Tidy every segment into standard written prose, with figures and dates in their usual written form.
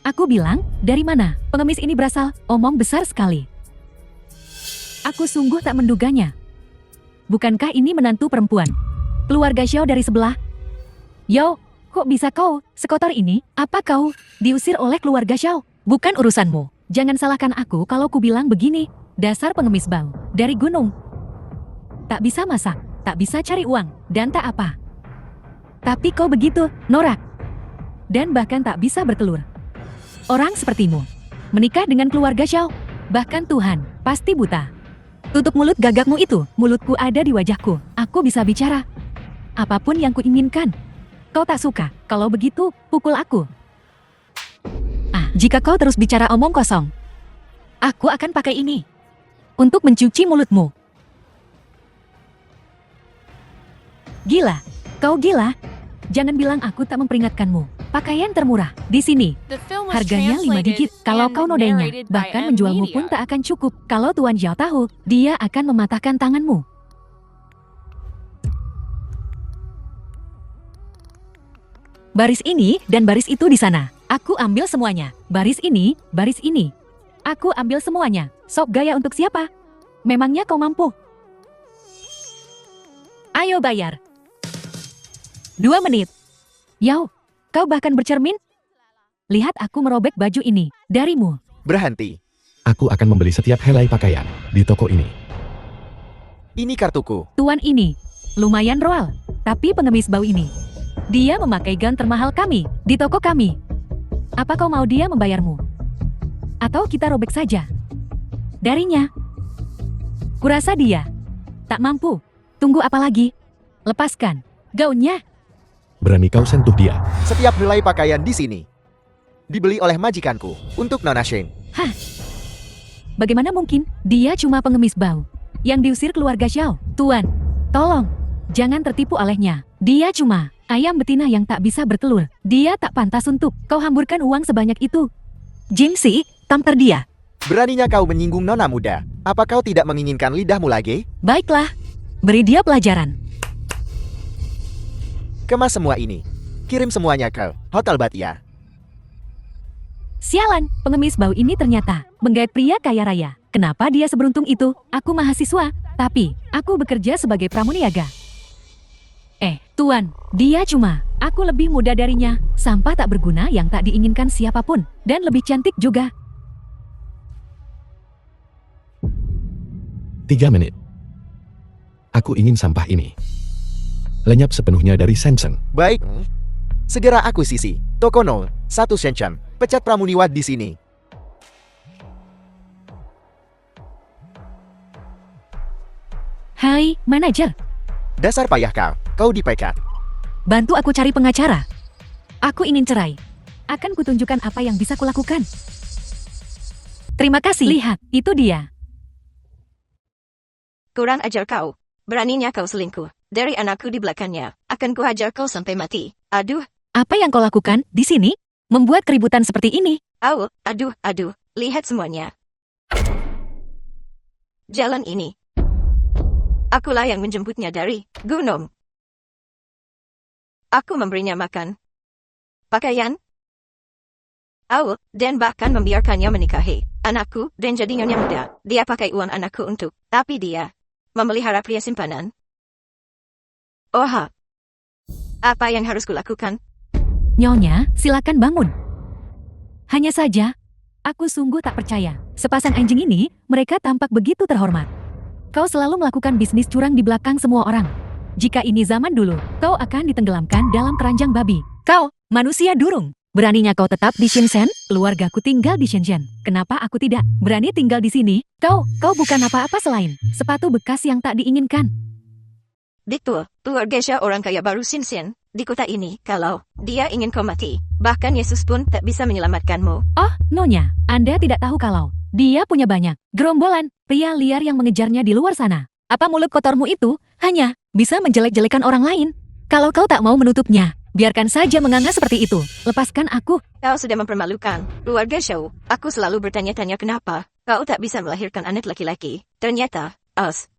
Aku bilang, dari mana pengemis ini berasal? Omong besar sekali. Aku sungguh tak menduganya. Bukankah ini menantu perempuan keluarga Xiao dari sebelah? Yo, kok bisa kau sekotor ini? Apa kau diusir oleh keluarga Xiao? Bukan urusanmu. Jangan salahkan aku kalau ku bilang begini. Dasar pengemis bau dari gunung. Tak bisa masak, tak bisa cari uang, dan tak apa. Tapi kau begitu, norak. Dan bahkan tak bisa bertelur. Orang sepertimu menikah dengan keluarga Xiao. Bahkan Tuhan pasti buta. Tutup mulut gagakmu itu. Mulutku ada di wajahku. Aku bisa bicara apapun yang kuinginkan. Kau tak suka? Kalau begitu, pukul aku. Jika kau terus bicara omong kosong, aku akan pakai ini untuk mencuci mulutmu. Gila, kau gila. Jangan bilang aku tak memperingatkanmu. Pakaian termurah di sini. Harganya 5 digit. Kalau kau nodainya, bahkan menjualmu pun tak akan cukup. Kalau Tuan Zhao tahu, dia akan mematahkan tanganmu. Baris ini dan baris itu di sana. Aku ambil semuanya. Baris ini, baris ini. Aku ambil semuanya. Sok gaya untuk siapa? Memangnya kau mampu? Ayo bayar. 2 menit. Yao, kau bahkan bercermin? Lihat aku merobek baju ini darimu. Berhenti. Aku akan membeli setiap helai pakaian di toko ini. Ini kartuku. Tuan ini, lumayan royal. Tapi pengemis bau ini, dia memakai gun termahal kami di toko kami. Apa kau mau dia membayarmu? Atau kita robek saja darinya? Kurasa dia tak mampu. Tunggu apa lagi? Lepaskan gaunnya. Berani kau sentuh dia? Setiap helai pakaian di sini dibeli oleh majikanku untuk Nona Shen. Bagaimana mungkin? Dia cuma pengemis bau yang diusir keluarga Xiao. Tuan, tolong, jangan tertipu olehnya. Dia cuma ayam betina yang tak bisa bertelur. Dia tak pantas untuk kau hamburkan uang sebanyak itu. Jingxi, tampar dia. Beraninya kau menyinggung Nona muda. Apa kau tidak menginginkan lidahmu lagi? Baiklah, beri dia pelajaran. Kemas semua ini. Kirim semuanya ke Hotel Batia. Sialan, pengemis bau ini ternyata menggait pria kaya raya. Kenapa dia seberuntung itu? Aku mahasiswa, tapi aku bekerja sebagai pramuniaga. Tuan, dia cuma aku lebih muda darinya. Sampah tak berguna yang tak diinginkan siapapun. Dan lebih cantik juga. 3 menit. Aku ingin sampah ini lenyap sepenuhnya dari Shenzhen. Baik. Segera akuisisi. Toko 01 Shenzhen. Pecat Pramuniwad di sini. Hai, manajer. Dasar payah kau. Kau dipecat. Bantu aku cari pengacara. Aku ingin cerai. Akan kutunjukkan apa yang bisa kulakukan. Terima kasih. Lihat, itu dia. Kurang ajar kau. Beraninya kau selingkuh dari anakku di belakangnya. Akan kuhajar kau sampai mati. Aduh. Apa yang kau lakukan di sini? Membuat keributan seperti ini. Aduh. Lihat semuanya. Jalan ini. Akulah yang menjemputnya dari gunung. Aku memberinya makan, pakaian, dan bahkan membiarkannya menikahi anakku dan jadinya muda. Dia pakai uang anakku untuk, tapi dia memelihara pria simpanan. Apa yang harus kulakukan? Nyonya, silakan bangun. Hanya saja, aku sungguh tak percaya. Sepasang anjing ini, mereka tampak begitu terhormat. Kau selalu melakukan bisnis curang di belakang semua orang. Jika ini zaman dulu, kau akan ditenggelamkan dalam keranjang babi. Kau, manusia durung. Beraninya kau tetap di Shenzhen? Keluargaku tinggal di Shenzhen. Kenapa aku tidak berani tinggal di sini? Kau bukan apa-apa selain sepatu bekas yang tak diinginkan. Diktur, keluarga Xiao orang kaya baru Shenzhen di kota ini. Kalau dia ingin kau mati, bahkan Yesus pun tak bisa menyelamatkanmu. Nyonya, Anda tidak tahu kalau dia punya banyak gerombolan pria liar yang mengejarnya di luar sana. Apa mulut kotormu itu hanya bisa menjelek-jelekan orang lain? Kalau kau tak mau menutupnya, biarkan saja menganga seperti itu. Lepaskan aku. Kau sudah mempermalukan keluarga Xiao. Aku selalu bertanya-tanya kenapa kau tak bisa melahirkan anak laki-laki. Ternyata,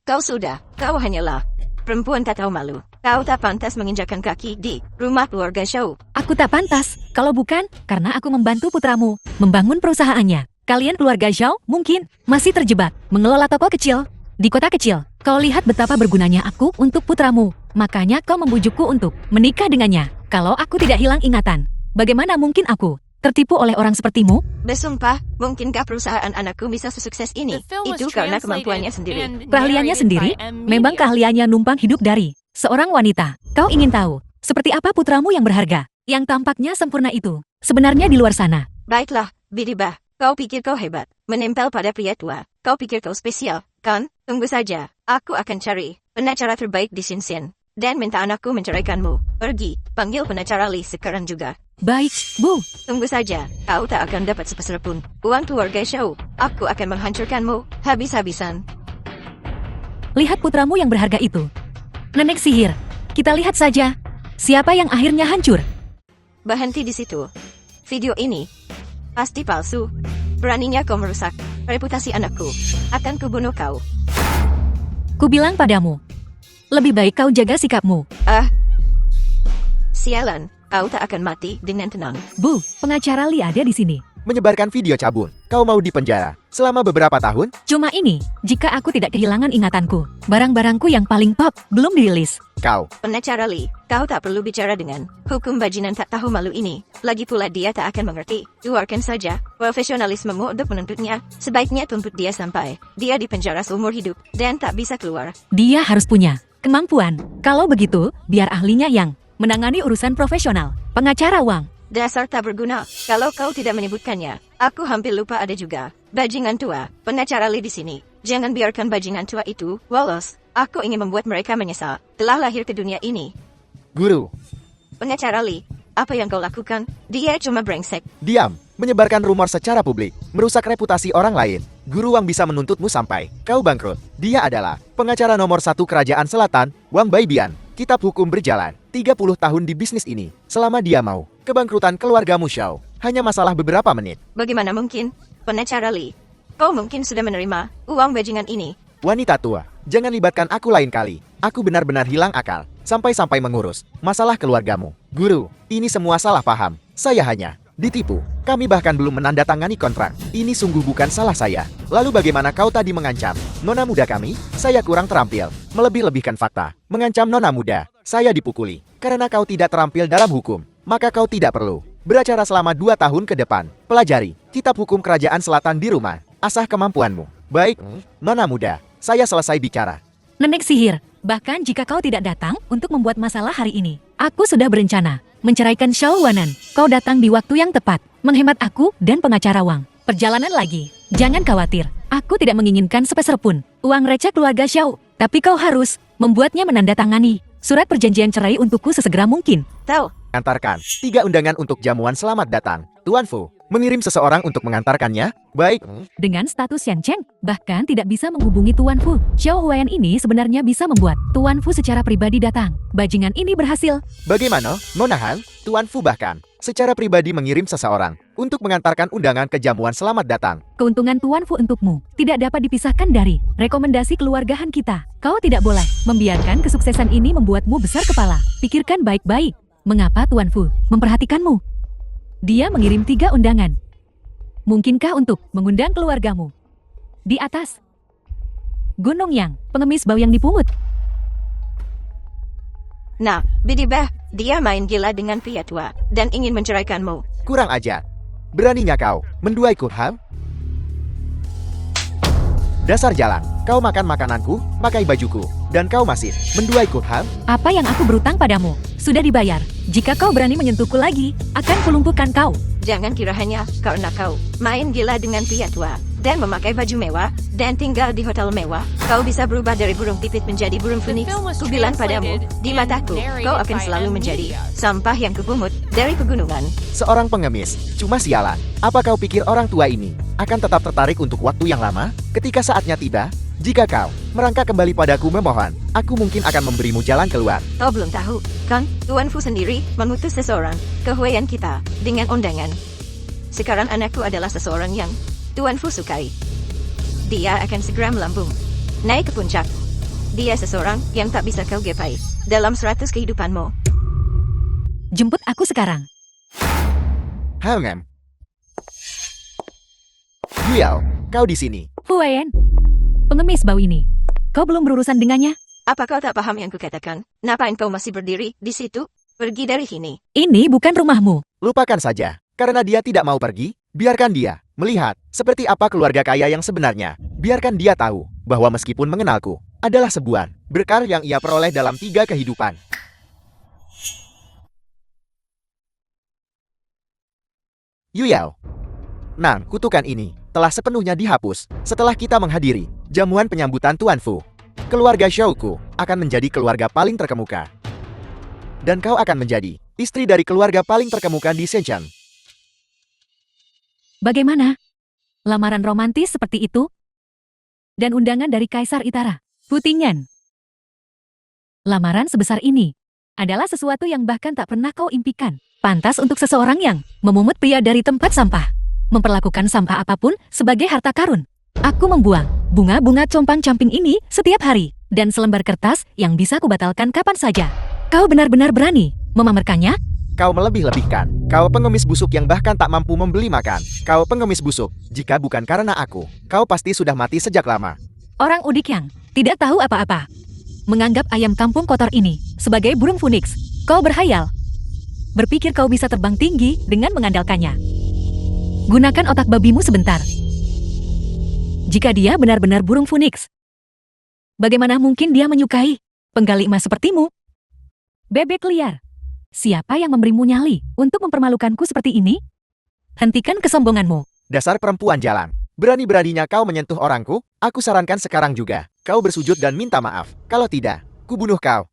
kau hanyalah perempuan tak tahu malu. Kau tak pantas menginjakkan kaki di rumah keluarga Xiao. Aku tak pantas, kalau bukan, karena aku membantu putramu membangun perusahaannya. Kalian keluarga Zhao mungkin masih terjebak mengelola toko kecil di kota kecil. Kau lihat betapa bergunanya aku untuk putramu. Makanya kau membujukku untuk menikah dengannya. Kalau aku tidak hilang ingatan, bagaimana mungkin aku tertipu oleh orang sepertimu? Bersumpah, mungkinkah perusahaan anakku bisa sesukses ini? Itu karena kemampuannya sendiri. Keahliannya sendiri, memang keahliannya numpang hidup dari seorang wanita. Kau ingin tahu, seperti apa putramu yang berharga, yang tampaknya sempurna itu, sebenarnya di luar sana? Baiklah, Bidibah. Kau pikir kau hebat, menempel pada pria tua. Kau pikir kau spesial, kan? Tunggu saja, aku akan cari pengacara terbaik di Xinxian dan minta anakku menceraikanmu. Pergi, panggil pengacara Li sekarang juga. Baik, Bu. Tunggu saja, kau tak akan dapat sepeser pun uang keluarga Xiao. Aku akan menghancurkanmu habis-habisan. Lihat putramu yang berharga itu. Nenek sihir, kita lihat saja, siapa yang akhirnya hancur. Berhenti di situ. Video ini pasti palsu. Beraninya kau merusak reputasi anakku. Akan kubunuh kau. Kubilang padamu, lebih baik kau jaga sikapmu. Sialan, kau tak akan mati dengan tenang. Bu, pengacara Li ada di sini. Menyebarkan video cabul. Kau mau dipenjara selama beberapa tahun? Cuma ini, jika aku tidak kehilangan ingatanku, barang-barangku yang paling top belum dirilis. Kau. Pengacara Li, kau tak perlu bicara dengan hukum bajingan tak tahu malu ini. Lagi pula dia tak akan mengerti. Keluarkan saja profesionalismemu untuk menuntutnya. Sebaiknya tuntut dia sampai dia dipenjara seumur hidup dan tak bisa keluar. Dia harus punya kemampuan. Kalau begitu, biar ahlinya yang menangani urusan profesional. Pengacara Wang. Dasar tak berguna. Kalau kau tidak menyebutkannya, aku hampir lupa ada juga bajingan tua. Pengacara Li di sini. Jangan biarkan bajingan tua itu lolos. Aku ingin membuat mereka menyesal telah lahir ke dunia ini. Guru. Pengacara Li, apa yang kau lakukan? Dia cuma brengsek. Diam. Menyebarkan rumor secara publik. Merusak reputasi orang lain. Guru Wang bisa menuntutmu sampai kau bangkrut. Dia adalah pengacara nomor 1 Kerajaan Selatan, Wang Baibian. Kitab hukum berjalan 30 tahun di bisnis ini. Selama dia mau kebangkrutan keluargamu Xiao, hanya masalah beberapa menit. Bagaimana mungkin? Pengacara Li, kau mungkin sudah menerima uang bajingan ini. Wanita tua, jangan libatkan aku lain kali. Aku benar-benar hilang akal. Sampai-sampai mengurus masalah keluargamu. Guru, ini semua salah paham. Saya hanya ditipu. Kami bahkan belum menandatangani kontrak. Ini sungguh bukan salah saya. Lalu bagaimana kau tadi mengancam nona muda kami? Saya kurang terampil. Melebih-lebihkan fakta. Mengancam nona muda. Saya dipukuli. Karena kau tidak terampil dalam hukum, maka kau tidak perlu beracara selama 2 tahun ke depan. Pelajari kitab hukum Kerajaan Selatan di rumah. Asah kemampuanmu. Baik, nona muda. Saya selesai bicara. Nenek sihir, bahkan jika kau tidak datang untuk membuat masalah hari ini, aku sudah berencana menceraikan Xiao Wanan. Kau datang di waktu yang tepat, menghemat aku dan pengacara Wang. Perjalanan lagi. Jangan khawatir, aku tidak menginginkan sepeser pun uang receh keluarga Xiao, tapi kau harus membuatnya menandatangani surat perjanjian cerai untukku sesegera mungkin. Tahu? Antarkan 3 undangan untuk jamuan selamat datang. Tuan Fu, mengirim seseorang untuk mengantarkannya? Baik. Dengan status Yan Cheng, bahkan tidak bisa menghubungi Tuan Fu. Xiao Huayan ini sebenarnya bisa membuat Tuan Fu secara pribadi datang. Bajingan ini berhasil. Bagaimana, Nona Han? Tuan Fu bahkan secara pribadi mengirim seseorang untuk mengantarkan undangan ke jamuan selamat datang. Keuntungan Tuan Fu untukmu tidak dapat dipisahkan dari rekomendasi keluargaan kita. Kau tidak boleh membiarkan kesuksesan ini membuatmu besar kepala. Pikirkan baik-baik. Mengapa Tuan Fu memperhatikanmu? Dia mengirim 3 undangan. Mungkinkah untuk mengundang keluargamu? Di atas Gunung Yang, pengemis bau yang dipungut. Nah, Bidibah, dia main gila dengan pria tua dan ingin menceraikanmu. Kurang ajar. Beraninya kau menduaiku, ha? Dasar jalan, kau makan makananku, pakai bajuku, dan kau masih menduaiku, ha? Apa yang aku berutang padamu sudah dibayar. Jika kau berani menyentuhku lagi, akan kulumpuhkan kau. Jangan kira hanya karena kau main gila dengan pria tua dan memakai baju mewah dan tinggal di hotel mewah, kau bisa berubah dari burung pipit menjadi burung phoenix. Kubilang padamu, di mataku, kau akan selalu menjadi sampah yang kupungut dari pegunungan. Seorang pengemis, cuma sialan. Apa kau pikir orang tua ini akan tetap tertarik untuk waktu yang lama? Ketika saatnya tiba, jika kau merangkak kembali padaku memohon, aku mungkin akan memberimu jalan keluar. Kau belum tahu, kan? Tuan Fu sendiri mengutus seseorang ke Huayan kita dengan undangan. Sekarang anakku adalah seseorang yang Tuan Fu sukai. Dia akan segera melambung, naik ke puncak. Dia seseorang yang tak bisa kau gapai dalam 100 kehidupanmu. Jemput aku sekarang. Hangam. Yuyao, kau di sini. Huayan. Pengemis bau ini. Kau belum berurusan dengannya? Apa kau tak paham yang kukatakan? Ngapain kau masih berdiri di situ? Pergi dari sini. Ini bukan rumahmu. Lupakan saja. Karena dia tidak mau pergi, biarkan dia melihat seperti apa keluarga kaya yang sebenarnya. Biarkan dia tahu bahwa meskipun mengenalku, adalah sebuah berkah yang ia peroleh dalam 3 kehidupan. Yuyao. Nah, kutukan ini telah sepenuhnya dihapus setelah kita menghadiri jamuan penyambutan Tuan Fu. Keluarga Xiaoku akan menjadi keluarga paling terkemuka. Dan kau akan menjadi istri dari keluarga paling terkemuka di Shenzhen. Bagaimana? Lamaran romantis seperti itu? Dan undangan dari Kaisar Itara. Putingan. Lamaran sebesar ini adalah sesuatu yang bahkan tak pernah kau impikan. Pantas untuk seseorang yang memungut pria dari tempat sampah. Memperlakukan sampah apapun sebagai harta karun. Aku membuang bunga-bunga compang-camping ini setiap hari. Dan selembar kertas yang bisa kubatalkan kapan saja. Kau benar-benar berani memamerkannya? Kau melebih-lebihkan. Kau pengemis busuk yang bahkan tak mampu membeli makan. Kau pengemis busuk. Jika bukan karena aku, kau pasti sudah mati sejak lama. Orang udik yang tidak tahu apa-apa. Menganggap ayam kampung kotor ini sebagai burung phoenix. Kau berhayal. Berpikir kau bisa terbang tinggi dengan mengandalkannya. Gunakan otak babimu sebentar. Jika dia benar-benar burung phoenix, bagaimana mungkin dia menyukai penggali emas sepertimu? Bebek liar. Siapa yang memberimu nyali untuk mempermalukanku seperti ini? Hentikan kesombonganmu. Dasar perempuan jalan. Berani-beraninya kau menyentuh orangku? Aku sarankan sekarang juga. Kau bersujud dan minta maaf. Kalau tidak, kubunuh kau.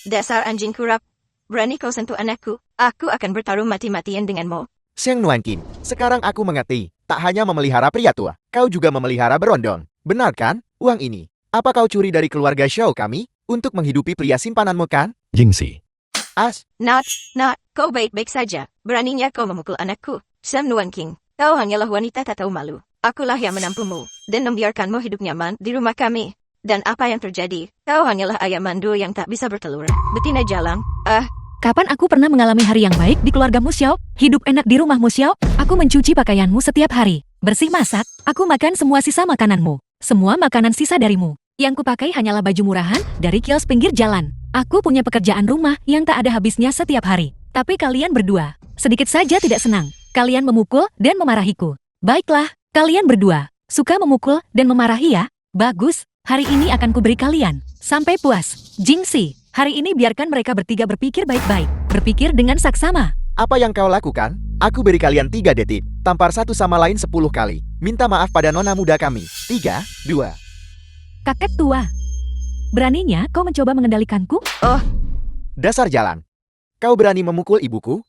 Dasar anjing kurap. Berani kau sentuh anakku, aku akan bertarung mati-matian denganmu. Sheng Nuanqin, sekarang aku mengerti. Tak hanya memelihara pria tua, kau juga memelihara berondong. Benar kan? Uang ini, apa kau curi dari keluarga Xiao kami? Untuk menghidupi pria simpananmu kan? Jingxi. Not, kau baik-baik saja. Beraninya kau memukul anakku. Sam Nuan King, kau hanyalah wanita tak tahu malu. Akulah yang menampumu, dan membiarkanmu hidup nyaman di rumah kami. Dan apa yang terjadi? Kau hanyalah ayam mandul yang tak bisa bertelur. Betina jalang. Kapan aku pernah mengalami hari yang baik di keluargamu, Xiao? Hidup enak di rumahmu, Xiao? Aku mencuci pakaianmu setiap hari. Bersih masak, aku makan semua sisa makananmu. Semua makanan sisa darimu. Yang kupakai hanyalah baju murahan dari kios pinggir jalan. Aku punya pekerjaan rumah yang tak ada habisnya setiap hari. Tapi kalian berdua, sedikit saja tidak senang. Kalian memukul dan memarahiku. Baiklah, kalian berdua, suka memukul dan memarahi ya? Bagus, hari ini akan kuberi kalian sampai puas. Jingxi, hari ini biarkan mereka bertiga berpikir baik-baik. Berpikir dengan saksama. Apa yang kau lakukan? Aku beri kalian 3 detik. Tampar satu sama lain 10 kali. Minta maaf pada nona muda kami. 3, 2. Kakek tua. Beraninya kau mencoba mengendalikanku? Dasar jalan. Kau berani memukul ibuku?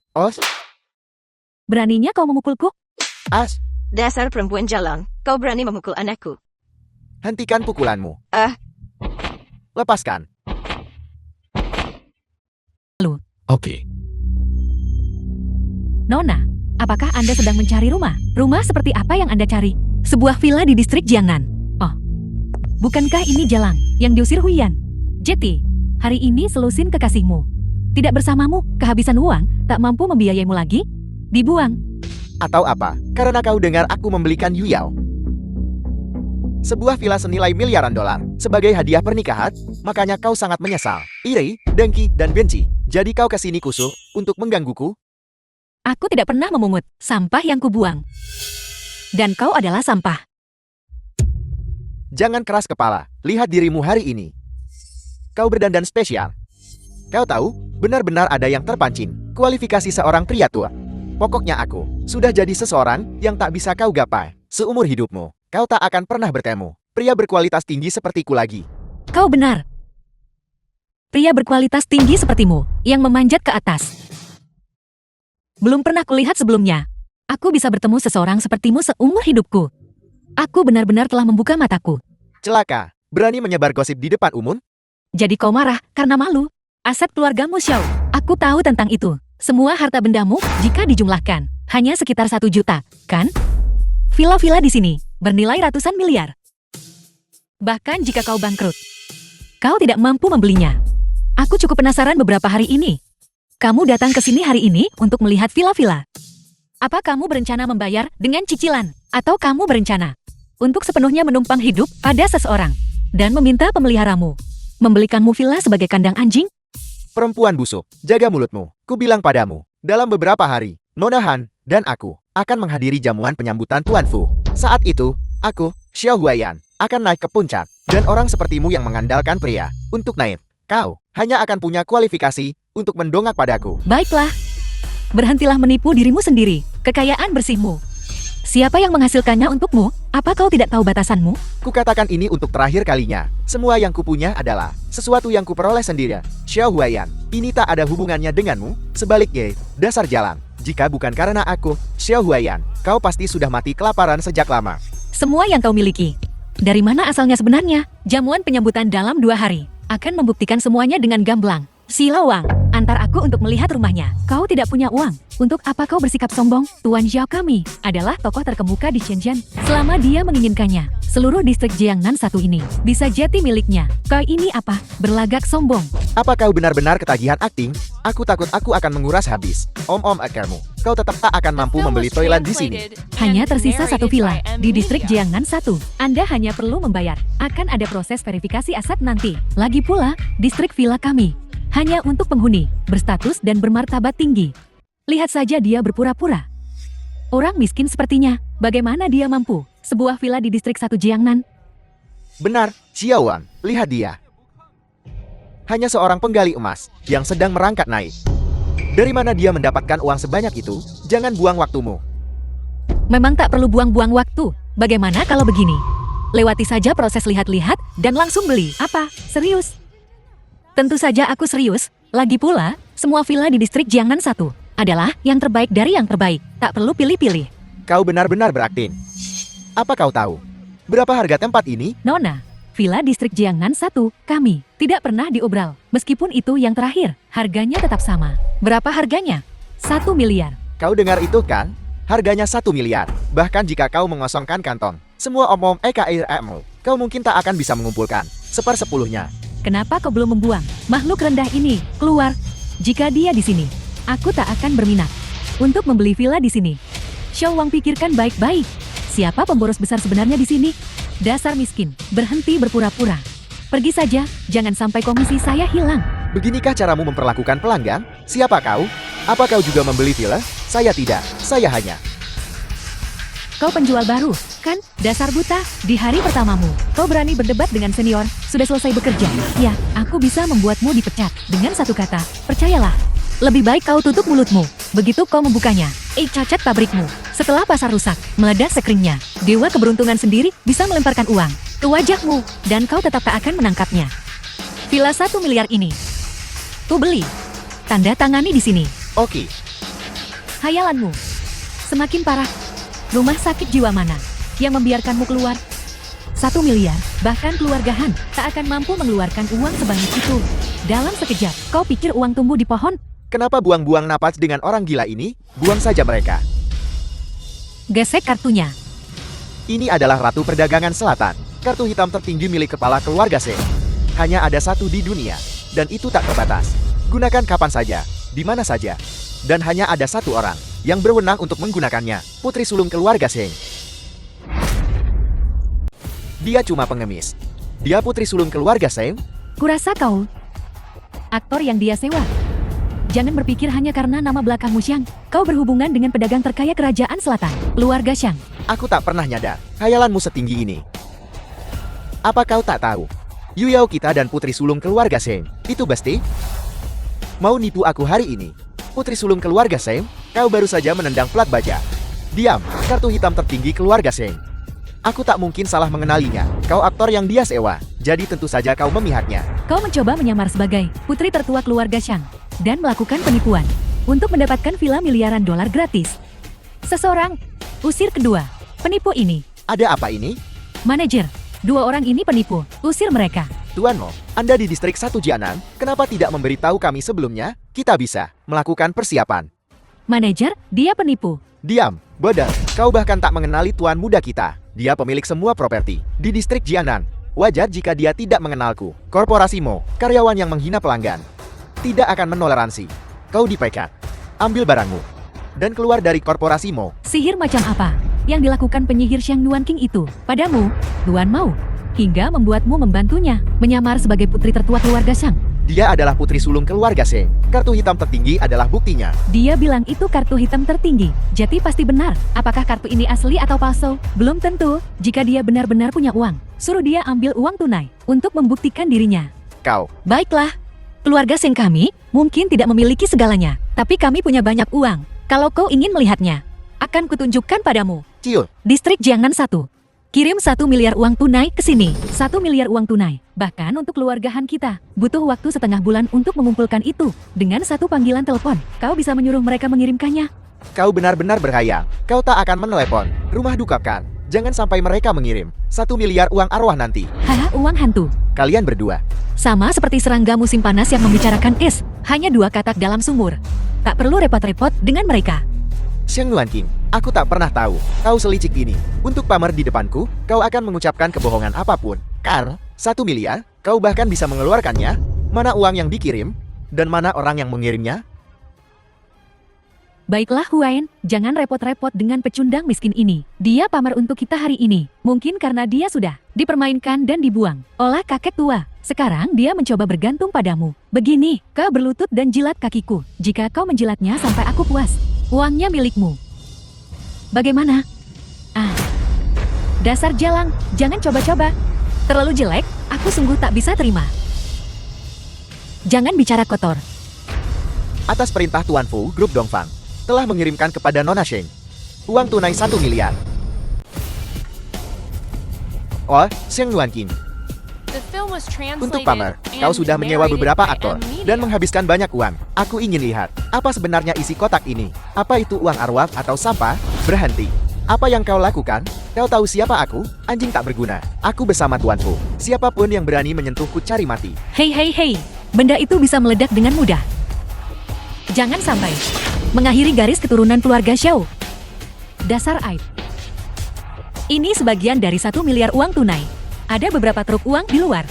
Beraninya kau memukulku? Dasar perempuan jalang, kau berani memukul anakku. Hentikan pukulanmu. Lepaskan. Oke. Nona, apakah Anda sedang mencari rumah? Rumah seperti apa yang Anda cari? Sebuah villa di distrik Jiangnan. Oh, bukankah ini Jalang yang diusir Huyan? Jeti, hari ini selusin kekasihmu. Tidak bersamamu, kehabisan uang, tak mampu membiayaimu lagi? Dibuang. Atau apa? Karena kau dengar aku membelikan Yuyao sebuah villa senilai miliaran dolar sebagai hadiah pernikahan, makanya kau sangat menyesal, iri, dengki, dan benci. Jadi kau kesini khusus untuk menggangguku? Aku tidak pernah memungut sampah yang kubuang. Dan kau adalah sampah. Jangan keras kepala, lihat dirimu hari ini. Kau berdandan spesial. Kau tahu, benar-benar ada yang terpancing. Kualifikasi seorang pria tua. Pokoknya aku sudah jadi seseorang yang tak bisa kau gapai. Seumur hidupmu, kau tak akan pernah bertemu pria berkualitas tinggi sepertiku lagi. Kau benar. Pria berkualitas tinggi sepertimu, yang memanjat ke atas. Belum pernah kulihat sebelumnya. Aku bisa bertemu seseorang sepertimu seumur hidupku. Aku benar-benar telah membuka mataku. Celaka, berani menyebar gosip di depan umum? Jadi kau marah karena malu? Aset keluargamu, Xiao. Aku tahu tentang itu. Semua harta bendamu, jika dijumlahkan, hanya sekitar 1 juta, kan? Villa-villa di sini, bernilai ratusan miliar. Bahkan jika kau bangkrut, kau tidak mampu membelinya. Aku cukup penasaran beberapa hari ini. Kamu datang ke sini hari ini untuk melihat villa-villa. Apa kamu berencana membayar dengan cicilan? Atau kamu berencana untuk sepenuhnya menumpang hidup pada seseorang dan meminta pemeliharamu membelikanmu villa sebagai kandang anjing? Perempuan busuk, jaga mulutmu. Ku bilang padamu, dalam beberapa hari, Nona Han dan aku akan menghadiri jamuan penyambutan Tuan Fu. Saat itu, aku, Xiao Huaiyan, akan naik ke puncak. Dan orang sepertimu yang mengandalkan pria untuk naik, kau hanya akan punya kualifikasi untuk mendongak padaku. Baiklah, berhentilah menipu dirimu sendiri, kekayaan bersihmu. Siapa yang menghasilkannya untukmu? Apa kau tidak tahu batasanmu? Kukatakan ini untuk terakhir kalinya. Semua yang kupunya adalah sesuatu yang kuperoleh sendiri. Xiao Huaiyan, ini tak ada hubungannya denganmu. Sebaliknya, dasar jalan. Jika bukan karena aku, Xiao Huaiyan, kau pasti sudah mati kelaparan sejak lama. Semua yang kau miliki. Dari mana asalnya sebenarnya? Jamuan penyambutan dalam 2 hari akan membuktikan semuanya dengan gamblang. Silawang, antar aku untuk melihat rumahnya. Kau tidak punya uang. Untuk apa kau bersikap sombong? Tuan Zhao kami adalah tokoh terkemuka di Shenzhen. Selama dia menginginkannya, seluruh distrik Jiangnan 1 ini bisa jadi miliknya. Kau ini apa? Berlagak sombong. Apa kau benar-benar ketagihan akting? Aku takut aku akan menguras habis. Om-om akarmu. Kau tetap tak akan mampu membeli toilet di sini. Hanya tersisa 1 villa di distrik Jiangnan 1. Anda hanya perlu membayar. Akan ada proses verifikasi aset nanti. Lagi pula, distrik villa kami hanya untuk penghuni berstatus dan bermartabat tinggi. Lihat saja dia berpura-pura. Orang miskin sepertinya, bagaimana dia mampu sebuah villa di distrik 1 Jiangnan? Benar, Xiao Wang, lihat dia. Hanya seorang penggali emas yang sedang merangkak naik. Dari mana dia mendapatkan uang sebanyak itu? Jangan buang waktumu. Memang tak perlu buang-buang waktu. Bagaimana kalau begini? Lewati saja proses lihat-lihat dan langsung beli. Apa? Serius? Tentu saja aku serius. Lagi pula, semua villa di distrik Jiangnan 1 adalah yang terbaik dari yang terbaik. Tak perlu pilih-pilih. Kau benar-benar berakting. Apa kau tahu berapa harga tempat ini? Nona, villa distrik Jiangnan 1 kami tidak pernah diobral. Meskipun itu yang terakhir, harganya tetap sama. Berapa harganya? 1 miliar. Kau dengar itu kan? Harganya 1 miliar. Bahkan jika kau mengosongkan kantong semua om-om EKIRMU, kau mungkin tak akan bisa mengumpulkan 1/10-nya. Kenapa kau belum membuang makhluk rendah ini keluar? Jika dia di sini, aku tak akan berminat untuk membeli villa di sini. Xiao Wang, pikirkan baik-baik. Siapa pemboros besar sebenarnya di sini? Dasar miskin, berhenti berpura-pura. Pergi saja, jangan sampai komisi saya hilang. Beginikah caramu memperlakukan pelanggan? Siapa kau? Apa kau juga membeli villa? Saya tidak, saya hanya... Kau penjual baru, kan? Dasar buta, di hari pertamamu, kau berani berdebat dengan senior, sudah selesai bekerja. Ya, aku bisa membuatmu dipecat. Dengan satu kata, percayalah. Lebih baik kau tutup mulutmu, begitu kau membukanya. Cacat pabrikmu. Setelah pasar rusak, meledak sekringnya. Dewa keberuntungan sendiri bisa melemparkan uang ke wajahmu, dan kau tetap tak akan menangkapnya. Villa 1 miliar ini, ku beli. Tanda tangani di sini. Oke. Hayalanmu semakin parah. Rumah sakit jiwa mana yang membiarkanmu keluar? 1 miliar, bahkan keluarga Han tak akan mampu mengeluarkan uang sebanyak itu. Dalam sekejap, kau pikir uang tumbuh di pohon? Kenapa buang-buang napas dengan orang gila ini? Buang saja mereka. Gesek kartunya. Ini adalah Ratu Perdagangan Selatan. Kartu hitam tertinggi milik kepala keluarga Seng. Hanya ada 1 di dunia. Dan itu tak terbatas. Gunakan kapan saja, di mana saja. Dan hanya ada 1 orang yang berwenang untuk menggunakannya, putri sulung keluarga Seng. Dia cuma pengemis. Dia putri sulung keluarga Seng. Kurasa kau aktor yang dia sewa. Jangan berpikir hanya karena nama belakangmu Xiang, kau berhubungan dengan pedagang terkaya kerajaan selatan, keluarga Xiang. Aku tak pernah nyadar khayalanmu setinggi ini. Apa kau tak tahu? Yu Yao kita dan putri sulung keluarga Seng itu besti? Mau nipu aku hari ini? Putri sulung keluarga Seng, kau baru saja menendang plat baja. Diam, kartu hitam tertinggi keluarga Seng. Aku tak mungkin salah mengenalinya. Kau aktor yang dia sewa, jadi tentu saja kau memihaknya. Kau mencoba menyamar sebagai putri tertua keluarga Xiang dan melakukan penipuan untuk mendapatkan villa miliaran dolar gratis. Seseorang usir kedua penipu ini. Ada apa ini? Manajer, 2 orang ini penipu, usir mereka. Tuan Mo, Anda di distrik 1 Jianan, kenapa tidak memberitahu kami sebelumnya? Kita bisa melakukan persiapan. Manajer, dia penipu. Diam, bodoh. Kau bahkan tak mengenali tuan muda kita. Dia pemilik semua properti di distrik Jianan. Wajar jika dia tidak mengenalku. Korporasi Mo, karyawan yang menghina pelanggan, tidak akan menoleransi. Kau dipecat. Ambil barangmu dan keluar dari korporasi Mo. Sihir macam apa yang dilakukan penyihir Xiang Nuan King itu padamu, Tuan Mau, hingga membuatmu membantunya menyamar sebagai putri tertua keluarga Xiang? Dia adalah putri sulung keluarga Sheng. Kartu hitam tertinggi adalah buktinya. Dia bilang itu kartu hitam tertinggi. Jadi pasti benar. Apakah kartu ini asli atau palsu? Belum tentu. Jika dia benar-benar punya uang, suruh dia ambil uang tunai untuk membuktikan dirinya. Kau. Baiklah. Keluarga Sheng kami mungkin tidak memiliki segalanya, tapi kami punya banyak uang. Kalau kau ingin melihatnya, akan kutunjukkan padamu. Ciul. Distrik Jiangnan 1. Kirim 1 miliar uang tunai ke sini. 1 miliar uang tunai. Bahkan untuk keluargahan kita. Butuh waktu setengah bulan untuk mengumpulkan itu. Dengan 1 panggilan telepon, kau bisa menyuruh mereka mengirimkannya. Kau benar-benar berhayal. Kau tak akan menelepon. Rumah dukakan. Jangan sampai mereka mengirim 1 miliar uang arwah nanti. Haha, uang hantu. Kalian berdua. Sama seperti serangga musim panas yang membicarakan es. Hanya 2 katak dalam sumur. Tak perlu repot-repot dengan mereka. Xiang Nuan King, aku tak pernah tahu kau selicik ini. Untuk pamer di depanku, kau akan mengucapkan kebohongan apapun. Karl, 1 miliar, kau bahkan bisa mengeluarkannya. Mana uang yang dikirim, dan mana orang yang mengirimnya? Baiklah Huain, jangan repot-repot dengan pecundang miskin ini. Dia pamer untuk kita hari ini. Mungkin karena dia sudah dipermainkan dan dibuang oleh kakek tua. Sekarang dia mencoba bergantung padamu. Begini, kau berlutut dan jilat kakiku. Jika kau menjilatnya sampai aku puas, uangnya milikmu. Bagaimana? Ah, dasar jalang, jangan coba-coba. Terlalu jelek, aku sungguh tak bisa terima. Jangan bicara kotor. Atas perintah Tuan Fu, Grup Dongfang telah mengirimkan kepada Nona Sheng uang tunai 1 miliar. Oh, Xiang Nuan King. Untuk pamer, kau sudah menyewa beberapa aktor dan menghabiskan banyak uang. Aku ingin lihat, apa sebenarnya isi kotak ini? Apa itu uang arwah atau sampah? Berhenti. Apa yang kau lakukan? Kau tahu siapa aku? Anjing tak berguna. Aku bersama Tuan Fu. Siapapun yang berani menyentuhku cari mati. Hei hei hei, benda itu bisa meledak dengan mudah. Jangan sampai mengakhiri garis keturunan keluarga Xiao. Dasar aib. Ini sebagian dari 1 miliar uang tunai. Ada beberapa truk uang di luar.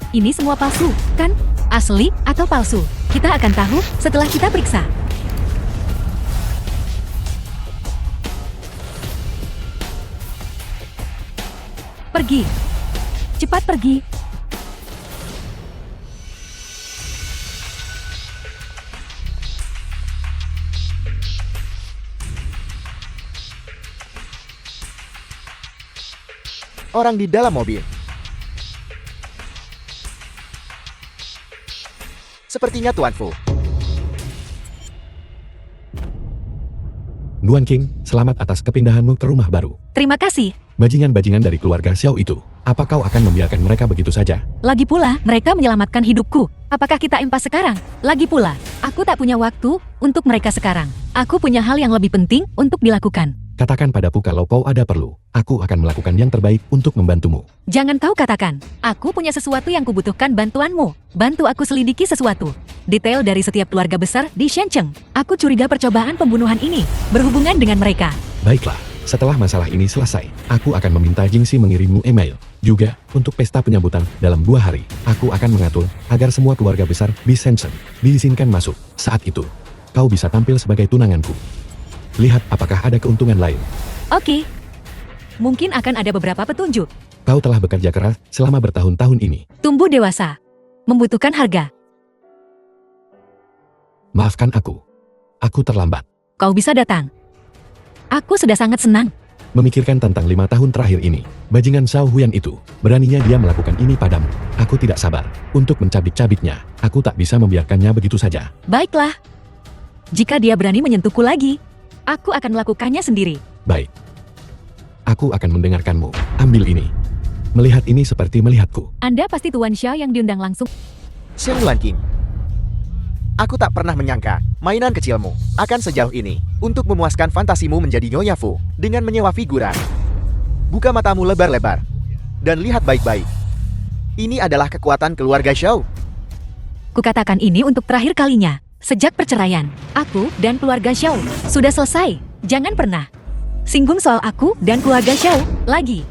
Ini semua palsu, kan? Asli atau palsu? Kita akan tahu setelah kita periksa. Pergi. Cepat pergi. Orang di dalam mobil. Sepertinya Tuan Fu. Nuan King, selamat atas kepindahanmu ke rumah baru. Terima kasih. Bajingan-bajingan dari keluarga Xiao itu. Apa kau akan membiarkan mereka begitu saja? Lagi pula, mereka menyelamatkan hidupku. Apakah kita impas sekarang? Lagi pula, aku tak punya waktu untuk mereka sekarang. Aku punya hal yang lebih penting untuk dilakukan. Katakan padaku kalau kau ada perlu. Aku akan melakukan yang terbaik untuk membantumu. Jangan kau katakan. Aku punya sesuatu yang kubutuhkan bantuanmu. Bantu aku selidiki sesuatu. Detail dari setiap keluarga besar di Shenzhen. Aku curiga percobaan pembunuhan ini berhubungan dengan mereka. Baiklah, setelah masalah ini selesai, aku akan meminta Jingxi mengirimmu email. Juga, untuk pesta penyambutan dalam 2 hari, aku akan mengatur agar semua keluarga besar di Shenzhen diizinkan masuk. Saat itu, kau bisa tampil sebagai tunanganku. Lihat apakah ada keuntungan lain. Oke. Mungkin akan ada beberapa petunjuk. Kau telah bekerja keras selama bertahun-tahun ini. Tumbuh dewasa. Membutuhkan harga. Maafkan aku. Aku terlambat. Kau bisa datang. Aku sudah sangat senang. Memikirkan tentang 5 tahun terakhir ini, bajingan Xiao Huyan itu, beraninya dia melakukan ini padamu. Aku tidak sabar untuk mencabik-cabiknya. Aku tak bisa membiarkannya begitu saja. Baiklah. Jika dia berani menyentuhku lagi, aku akan melakukannya sendiri. Baik. Aku akan mendengarkanmu. Ambil ini. Melihat ini seperti melihatku. Anda pasti Tuan Xiao yang diundang langsung. Xiang Nuan King. Aku tak pernah menyangka mainan kecilmu akan sejauh ini untuk memuaskan fantasimu menjadi Nyonya Fu dengan menyewa figuran. Buka matamu lebar-lebar dan lihat baik-baik. Ini adalah kekuatan keluarga Xiao. Kukatakan ini untuk terakhir kalinya. Sejak perceraian, aku dan keluarga Xiao sudah selesai. Jangan pernah singgung soal aku dan keluarga Xiao lagi.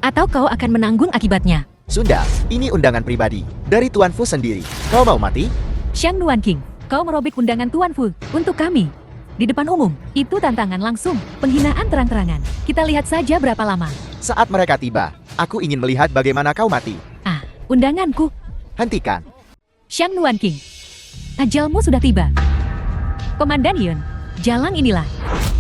Atau kau akan menanggung akibatnya. Sudah, ini undangan pribadi dari Tuan Fu sendiri. Kau mau mati? Xiang Nuan King, kau merobek undangan Tuan Fu untuk kami. Di depan umum, itu tantangan langsung, penghinaan terang-terangan. Kita lihat saja berapa lama. Saat mereka tiba, aku ingin melihat bagaimana kau mati. Ah, undanganku. Hentikan. Xiang Nuan King, ajalmu sudah tiba. Komandan Yun, jalan inilah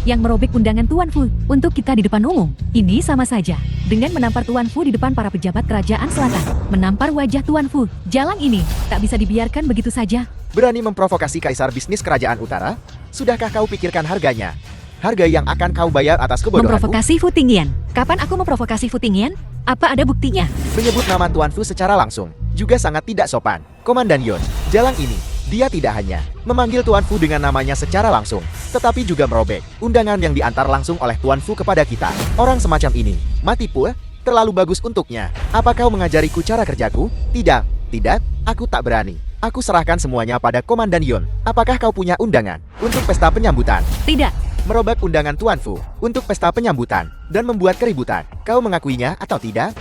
yang merobek undangan Tuan Fu untuk kita di depan umum. Ini sama saja dengan menampar Tuan Fu di depan para pejabat kerajaan selatan. Menampar wajah Tuan Fu. Jalan ini tak bisa dibiarkan begitu saja. Berani memprovokasi kaisar bisnis kerajaan utara? Sudahkah kau pikirkan harganya? Harga yang akan kau bayar atas kebodohanmu? Memprovokasi Fu Tingyan. Kapan aku memprovokasi Fu Tingyan? Apa ada buktinya? Menyebut nama Tuan Fu secara langsung juga sangat tidak sopan. Komandan Yun, jalan ini, dia tidak hanya memanggil Tuan Fu dengan namanya secara langsung, tetapi juga merobek undangan yang diantar langsung oleh Tuan Fu kepada kita. Orang semacam ini, mati pula, terlalu bagus untuknya. Apa kau mengajariku cara kerjaku? Tidak, aku tak berani. Aku serahkan semuanya pada Komandan Yun. Apakah kau punya undangan untuk pesta penyambutan? Tidak. Merobek undangan Tuan Fu untuk pesta penyambutan dan membuat keributan. Kau mengakuinya atau tidak?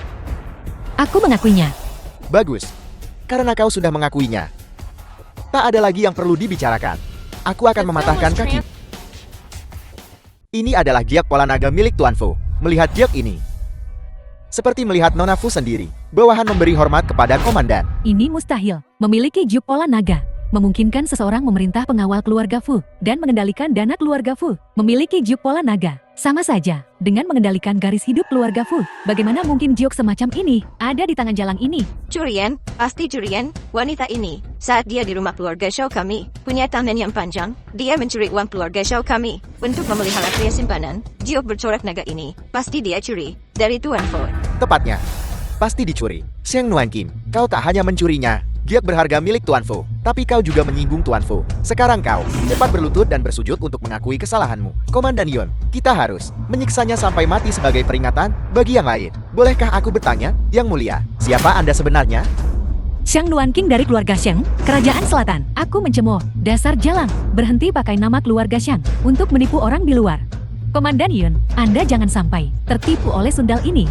Aku mengakuinya. Bagus. Karena kau sudah mengakuinya, tak ada lagi yang perlu dibicarakan. Aku akan mematahkan kaki. Ini adalah giok pola naga milik Tuan Fu. Melihat giok ini, seperti melihat Nona Fu sendiri. Bawahan memberi hormat kepada komandan. Ini mustahil. Memiliki juk pola naga memungkinkan seseorang memerintah pengawal keluarga Fu dan mengendalikan dana keluarga Fu. Memiliki juk pola naga sama saja dengan mengendalikan garis hidup keluarga Fu. Bagaimana mungkin juk semacam ini ada di tangan Jalang ini? Curian, pasti curian. Wanita ini, saat dia di rumah keluarga Xiao kami, punya tangan yang panjang. Dia mencuri uang keluarga Xiao kami untuk memelihara pria simpanan. Giok bercorak naga ini, pasti dia curi dari Tuan Fu. Tepatnya, pasti dicuri. Xiang Nuan Kim, kau tak hanya mencurinya, giok berharga milik Tuan Fu, tapi kau juga menyinggung Tuan Fu. Sekarang kau cepat berlutut dan bersujud untuk mengakui kesalahanmu. Komandan Yun, kita harus menyiksanya sampai mati sebagai peringatan bagi yang lain. Bolehkah aku bertanya, Yang Mulia, siapa Anda sebenarnya? Xiang Nuan King dari keluarga Xiang, Kerajaan Selatan. Aku mencemooh. Dasar Jalang, berhenti pakai nama keluarga Xiang untuk menipu orang di luar. Komandan Yun, Anda jangan sampai tertipu oleh sundal ini.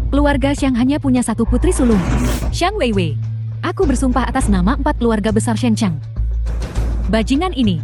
Keluarga Xiang hanya punya satu putri sulung, Xiang Weiwei. Aku bersumpah atas nama 4 keluarga besar Shenchang. Bajingan ini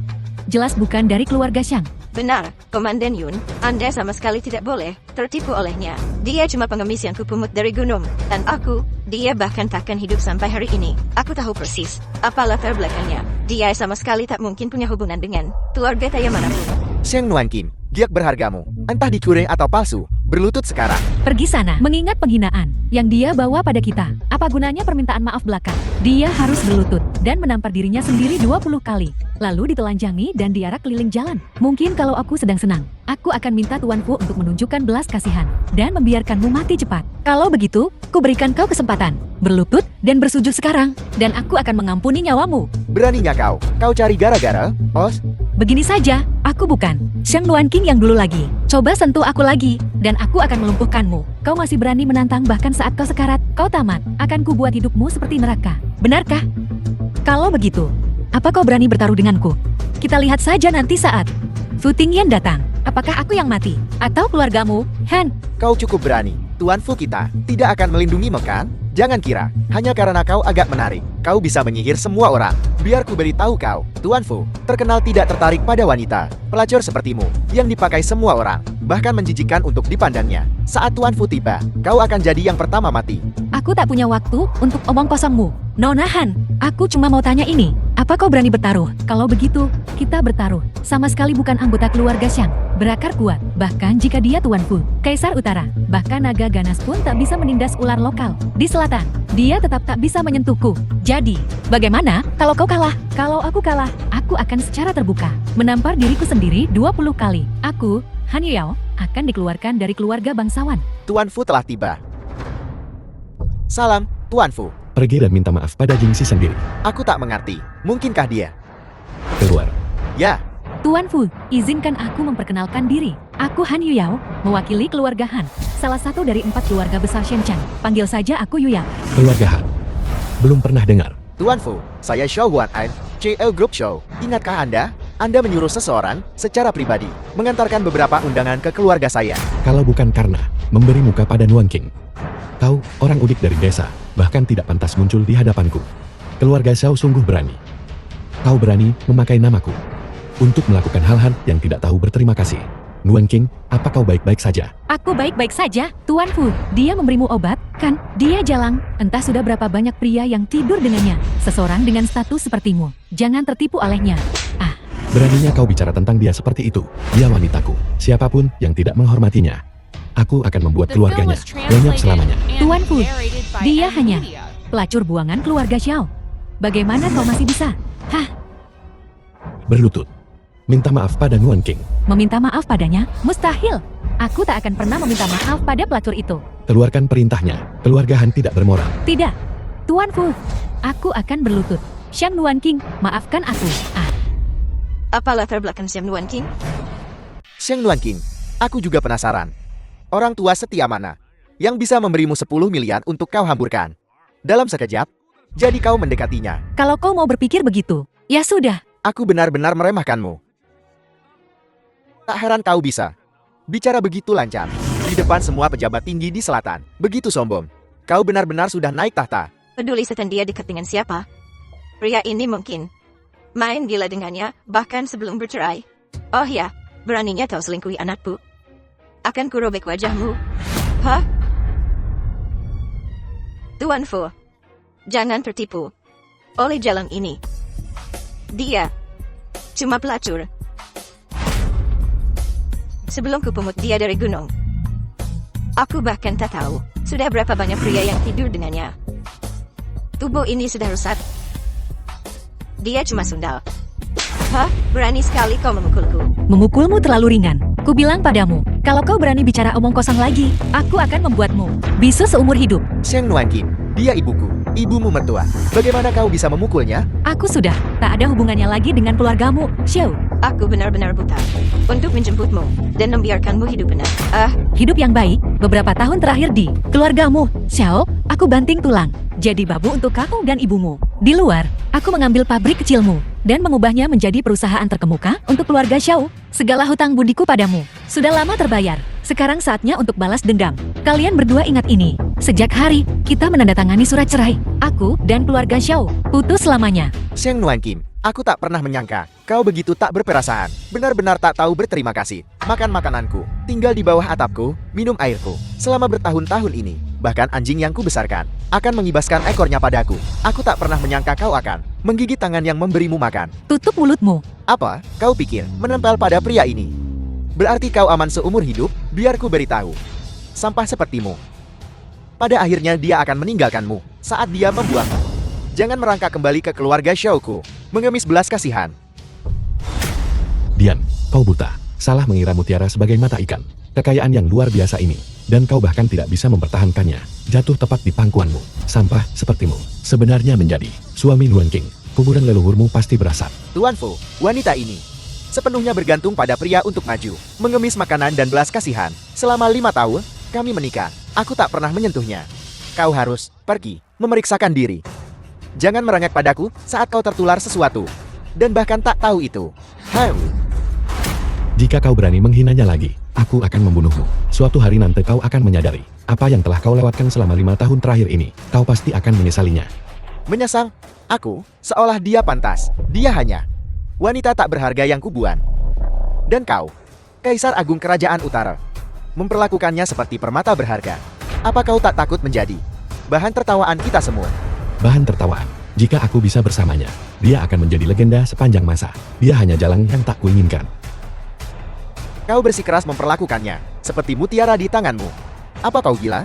jelas bukan dari keluarga Xiang. Benar, Komandan Yun, Anda sama sekali tidak boleh tertipu olehnya. Dia cuma pengemis yang kupungut dari gunung. Dan aku, dia bahkan takkan hidup sampai hari ini. Aku tahu persis apa latar belakangnya. Dia sama sekali tak mungkin punya hubungan dengan keluarga kaya manapun. Xiang Nuan Kim, giok berhargamu, entah dicuri atau palsu, berlutut sekarang. Pergi sana, mengingat penghinaan yang dia bawa pada kita. Apa gunanya permintaan maaf belaka? Dia harus berlutut dan menampar dirinya sendiri 20 kali. Lalu ditelanjangi dan diarak keliling jalan. Mungkin kalau aku sedang senang, aku akan minta Tuan Fu untuk menunjukkan belas kasihan dan membiarkanmu mati cepat. Kalau begitu, ku berikan kau kesempatan. Berlutut dan bersujud sekarang, dan aku akan mengampuni nyawamu. Beraninya kau? Kau cari gara-gara, Os? Begini saja, aku bukan Xiang Nuan King yang dulu lagi. Coba sentuh aku lagi, dan aku akan melumpuhkanmu. Kau masih berani menantang bahkan saat kau sekarat. Kau tamat, akan kubuat hidupmu seperti neraka. Benarkah? Kalau begitu, apa kau berani bertaruh denganku? Kita lihat saja nanti saat Fu Tingyan datang. Apakah aku yang mati? Atau keluargamu, Han? Kau cukup berani. Tuan Fu kita tidak akan melindungimu kan? Jangan kira, hanya karena kau agak menarik, kau bisa menyihir semua orang. Biar ku beritahu kau, Tuan Fu terkenal tidak tertarik pada wanita. Pelacur sepertimu, yang dipakai semua orang, bahkan menjijikan untuk dipandangnya. Saat Tuan Fu tiba, kau akan jadi yang pertama mati. Aku tak punya waktu untuk omong kosongmu. Nona Han, aku cuma mau tanya ini. Apa kau berani bertaruh? Kalau begitu, kita bertaruh. Sama sekali bukan anggota keluarga Xiang. Berakar kuat, bahkan jika dia Tuan Fu, Kaisar Utara, bahkan naga ganas pun tak bisa menindas ular lokal. Di selatan, dia tetap tak bisa menyentuhku. Jadi, bagaimana kalau kau kalah? Kalau aku kalah, aku akan secara terbuka menampar diriku sendiri 20 kali. Aku, Han Yao, akan dikeluarkan dari keluarga bangsawan. Tuan Fu telah tiba. Salam, Tuan Fu. Pergi dan minta maaf pada Jingxi sendiri. Aku tak mengerti. Mungkinkah dia? Keluar. Ya, Tuan Fu, izinkan aku memperkenalkan diri. Aku Han Yuyao, mewakili keluarga Han, salah satu dari 4 keluarga besar Shenchang. Panggil saja aku Yuyao. Keluarga Han. Belum pernah dengar. Tuan Fu, saya Xiao Huan An, CL Group Show. Ingatkah Anda? Anda menyuruh seseorang secara pribadi mengantarkan beberapa undangan ke keluarga saya. Kalau bukan karena memberi muka pada Nuan King. Kau, orang udik dari desa, bahkan tidak pantas muncul di hadapanku. Keluarga Xiao sungguh berani. Kau berani memakai namaku untuk melakukan hal-hal yang tidak tahu berterima kasih. Nuan King, apa kau baik-baik saja? Aku baik-baik saja, Tuan Fu. Dia memberimu obat, kan? Dia jalang. Entah sudah berapa banyak pria yang tidur dengannya. Seseorang dengan status sepertimu. Jangan tertipu olehnya. Ah, Beraninya kau bicara tentang dia seperti itu. Dia wanitaku. Siapapun yang tidak menghormatinya, aku akan membuat keluarganya lenyap selamanya. Tuan Fu, dia hanya pelacur buangan keluarga Xiao. Bagaimana kau masih bisa? Hah? Berlutut. Minta maaf pada Nuan King. Meminta maaf padanya? Mustahil. Aku tak akan pernah meminta maaf pada pelacur itu. Keluarkan perintahnya. Keluarga Han tidak bermoral. Tidak. Tuan Fu, aku akan berlutut. Xiang Nuan King, maafkan aku. Ah, Apa latar belakang Xiang Nuan King? Xiang Nuan King, aku juga penasaran. Orang tua setia mana yang bisa memberimu 10 miliar untuk kau hamburkan dalam sekejap? Jadi kau mendekatinya. kalau kau mau berpikir begitu, ya sudah. Aku benar-benar meremehkanmu. Tak heran kau bisa bicara begitu lancar di depan semua pejabat tinggi di selatan. Begitu sombong. Kau benar-benar sudah naik tahta. Peduli setan dia dekat dengan siapa? Pria ini mungkin main gila dengannya, bahkan sebelum bercerai. Oh ya, beraninya kau selingkuhi anakku. Akan kurobek wajahmu. Hah? Tuan Fu, jangan tertipu oleh jalan ini. Dia cuma pelacur. Sebelum kupungut dia dari gunung, aku bahkan tak tahu sudah berapa banyak pria yang tidur dengannya. Tubuh ini sudah rusak. Dia cuma sundal. Hah? Berani sekali kau memukulku. Memukulmu terlalu ringan. Kubilang padamu, kalau kau berani bicara omong kosong lagi, aku akan membuatmu bisu seumur hidup. Xiang Nuan King, dia ibuku, ibumu mertua. Bagaimana kau bisa memukulnya? Aku sudah tak ada hubungannya lagi dengan keluargamu, Xiao. Aku benar-benar buta untuk menjemputmu dan membiarkanmu hidup benar. Hidup yang baik beberapa tahun terakhir di keluargamu, Xiao. Aku banting tulang, jadi babu untuk kamu dan ibumu. Di luar, aku mengambil pabrik kecilmu dan mengubahnya menjadi perusahaan terkemuka untuk keluarga Xiao. Segala hutang budiku padamu sudah lama terbayar. Sekarang saatnya untuk balas dendam. Kalian berdua ingat ini. Sejak hari kita menandatangani surat cerai, aku dan keluarga Xiao putus selamanya. Xiang Nuan King, aku tak pernah menyangka kau begitu tak berperasaan. Benar-benar tak tahu berterima kasih. Makan makananku, tinggal di bawah atapku, minum airku. Selama bertahun-tahun ini, bahkan anjing yang kubesarkan akan mengibaskan ekornya padaku. Aku tak pernah menyangka kau akan menggigit tangan yang memberimu makan. Tutup mulutmu. Apa kau pikir menempel pada pria ini berarti kau aman seumur hidup? Biar ku beritahu, sampah sepertimu pada akhirnya dia akan meninggalkanmu saat dia membuangmu. Jangan merangkak kembali ke keluarga Xiaoku, mengemis belas kasihan. Diam, kau buta. Salah mengira mutiara sebagai mata ikan. Kekayaan yang luar biasa ini, dan kau bahkan tidak bisa mempertahankannya, jatuh tepat di pangkuanmu. Sampah sepertimu sebenarnya menjadi suami Nuan King. Kuburan leluhurmu pasti berasap. Tuan Fu, wanita ini sepenuhnya bergantung pada pria untuk maju, mengemis makanan dan belas kasihan. Selama 5 tahun, kami menikah. Aku tak pernah menyentuhnya. Kau harus pergi, memeriksakan diri. Jangan merengek padaku saat kau tertular sesuatu. Dan bahkan tak tahu itu. Jika kau berani menghinanya lagi, aku akan membunuhmu. Suatu hari nanti kau akan menyadari apa yang telah kau lewatkan selama 5 tahun terakhir ini. Kau pasti akan menyesalinya. Menyesal? Aku, seolah dia pantas. Dia hanya wanita tak berharga yang kubuan. Dan kau, Kaisar Agung Kerajaan Utara, memperlakukannya seperti permata berharga. Apa kau tak takut menjadi bahan tertawaan kita semua? Bahan tertawaan. Jika aku bisa bersamanya, dia akan menjadi legenda sepanjang masa. Dia hanya jalan yang tak kuinginkan. Kau bersikeras memperlakukannya seperti mutiara di tanganmu. Apa kau gila?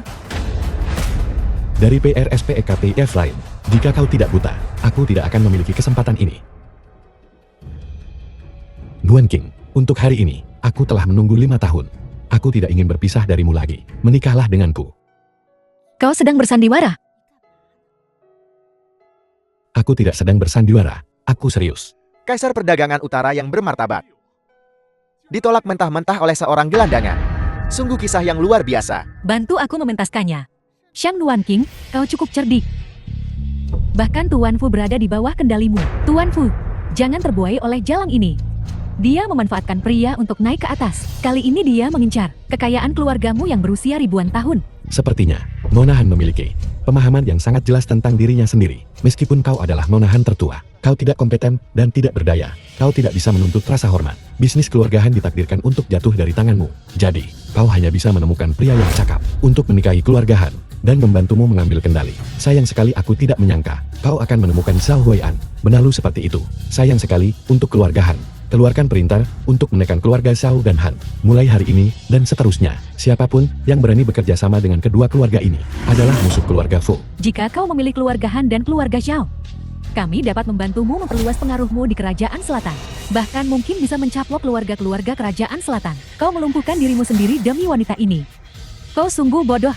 Dari PRSPEKTF lain, jika kau tidak buta, aku tidak akan memiliki kesempatan ini. Nuan King, untuk hari ini, aku telah menunggu 5 tahun. Aku tidak ingin berpisah darimu lagi. Menikahlah denganku. Kau sedang bersandiwara? Aku tidak sedang bersandiwara. Aku serius. Kaisar Perdagangan Utara yang bermartabat ditolak mentah-mentah oleh seorang gelandangan. Sungguh kisah yang luar biasa. Bantu aku mementaskannya. Shang Nuan King, kau cukup cerdik. Bahkan Tuan Fu berada di bawah kendalimu. Tuan Fu, jangan terbuai oleh jalang ini. Dia memanfaatkan pria untuk naik ke atas. Kali ini dia mengincar kekayaan keluargamu yang berusia ribuan tahun. Sepertinya, Nona Han memiliki pemahaman yang sangat jelas tentang dirinya sendiri. Meskipun kau adalah Nona Han tertua, kau tidak kompeten dan tidak berdaya. Kau tidak bisa menuntut rasa hormat. Bisnis keluarga Han ditakdirkan untuk jatuh dari tanganmu. Jadi, kau hanya bisa menemukan pria yang cakap untuk menikahi keluarga Han dan membantumu mengambil kendali. Sayang sekali aku tidak menyangka kau akan menemukan Zhao Huai'an benalu seperti itu. Sayang sekali untuk keluarga Han. Keluarkan perintah untuk menekan keluarga Zhao dan Han. Mulai hari ini dan seterusnya, siapapun yang berani bekerja sama dengan kedua keluarga ini adalah musuh keluarga Fu. Jika kau memilih keluarga Han dan keluarga Zhao, kami dapat membantumu memperluas pengaruhmu di Kerajaan Selatan. Bahkan mungkin bisa mencaplok keluarga-keluarga Kerajaan Selatan. Kau melumpuhkan dirimu sendiri demi wanita ini. Kau sungguh bodoh.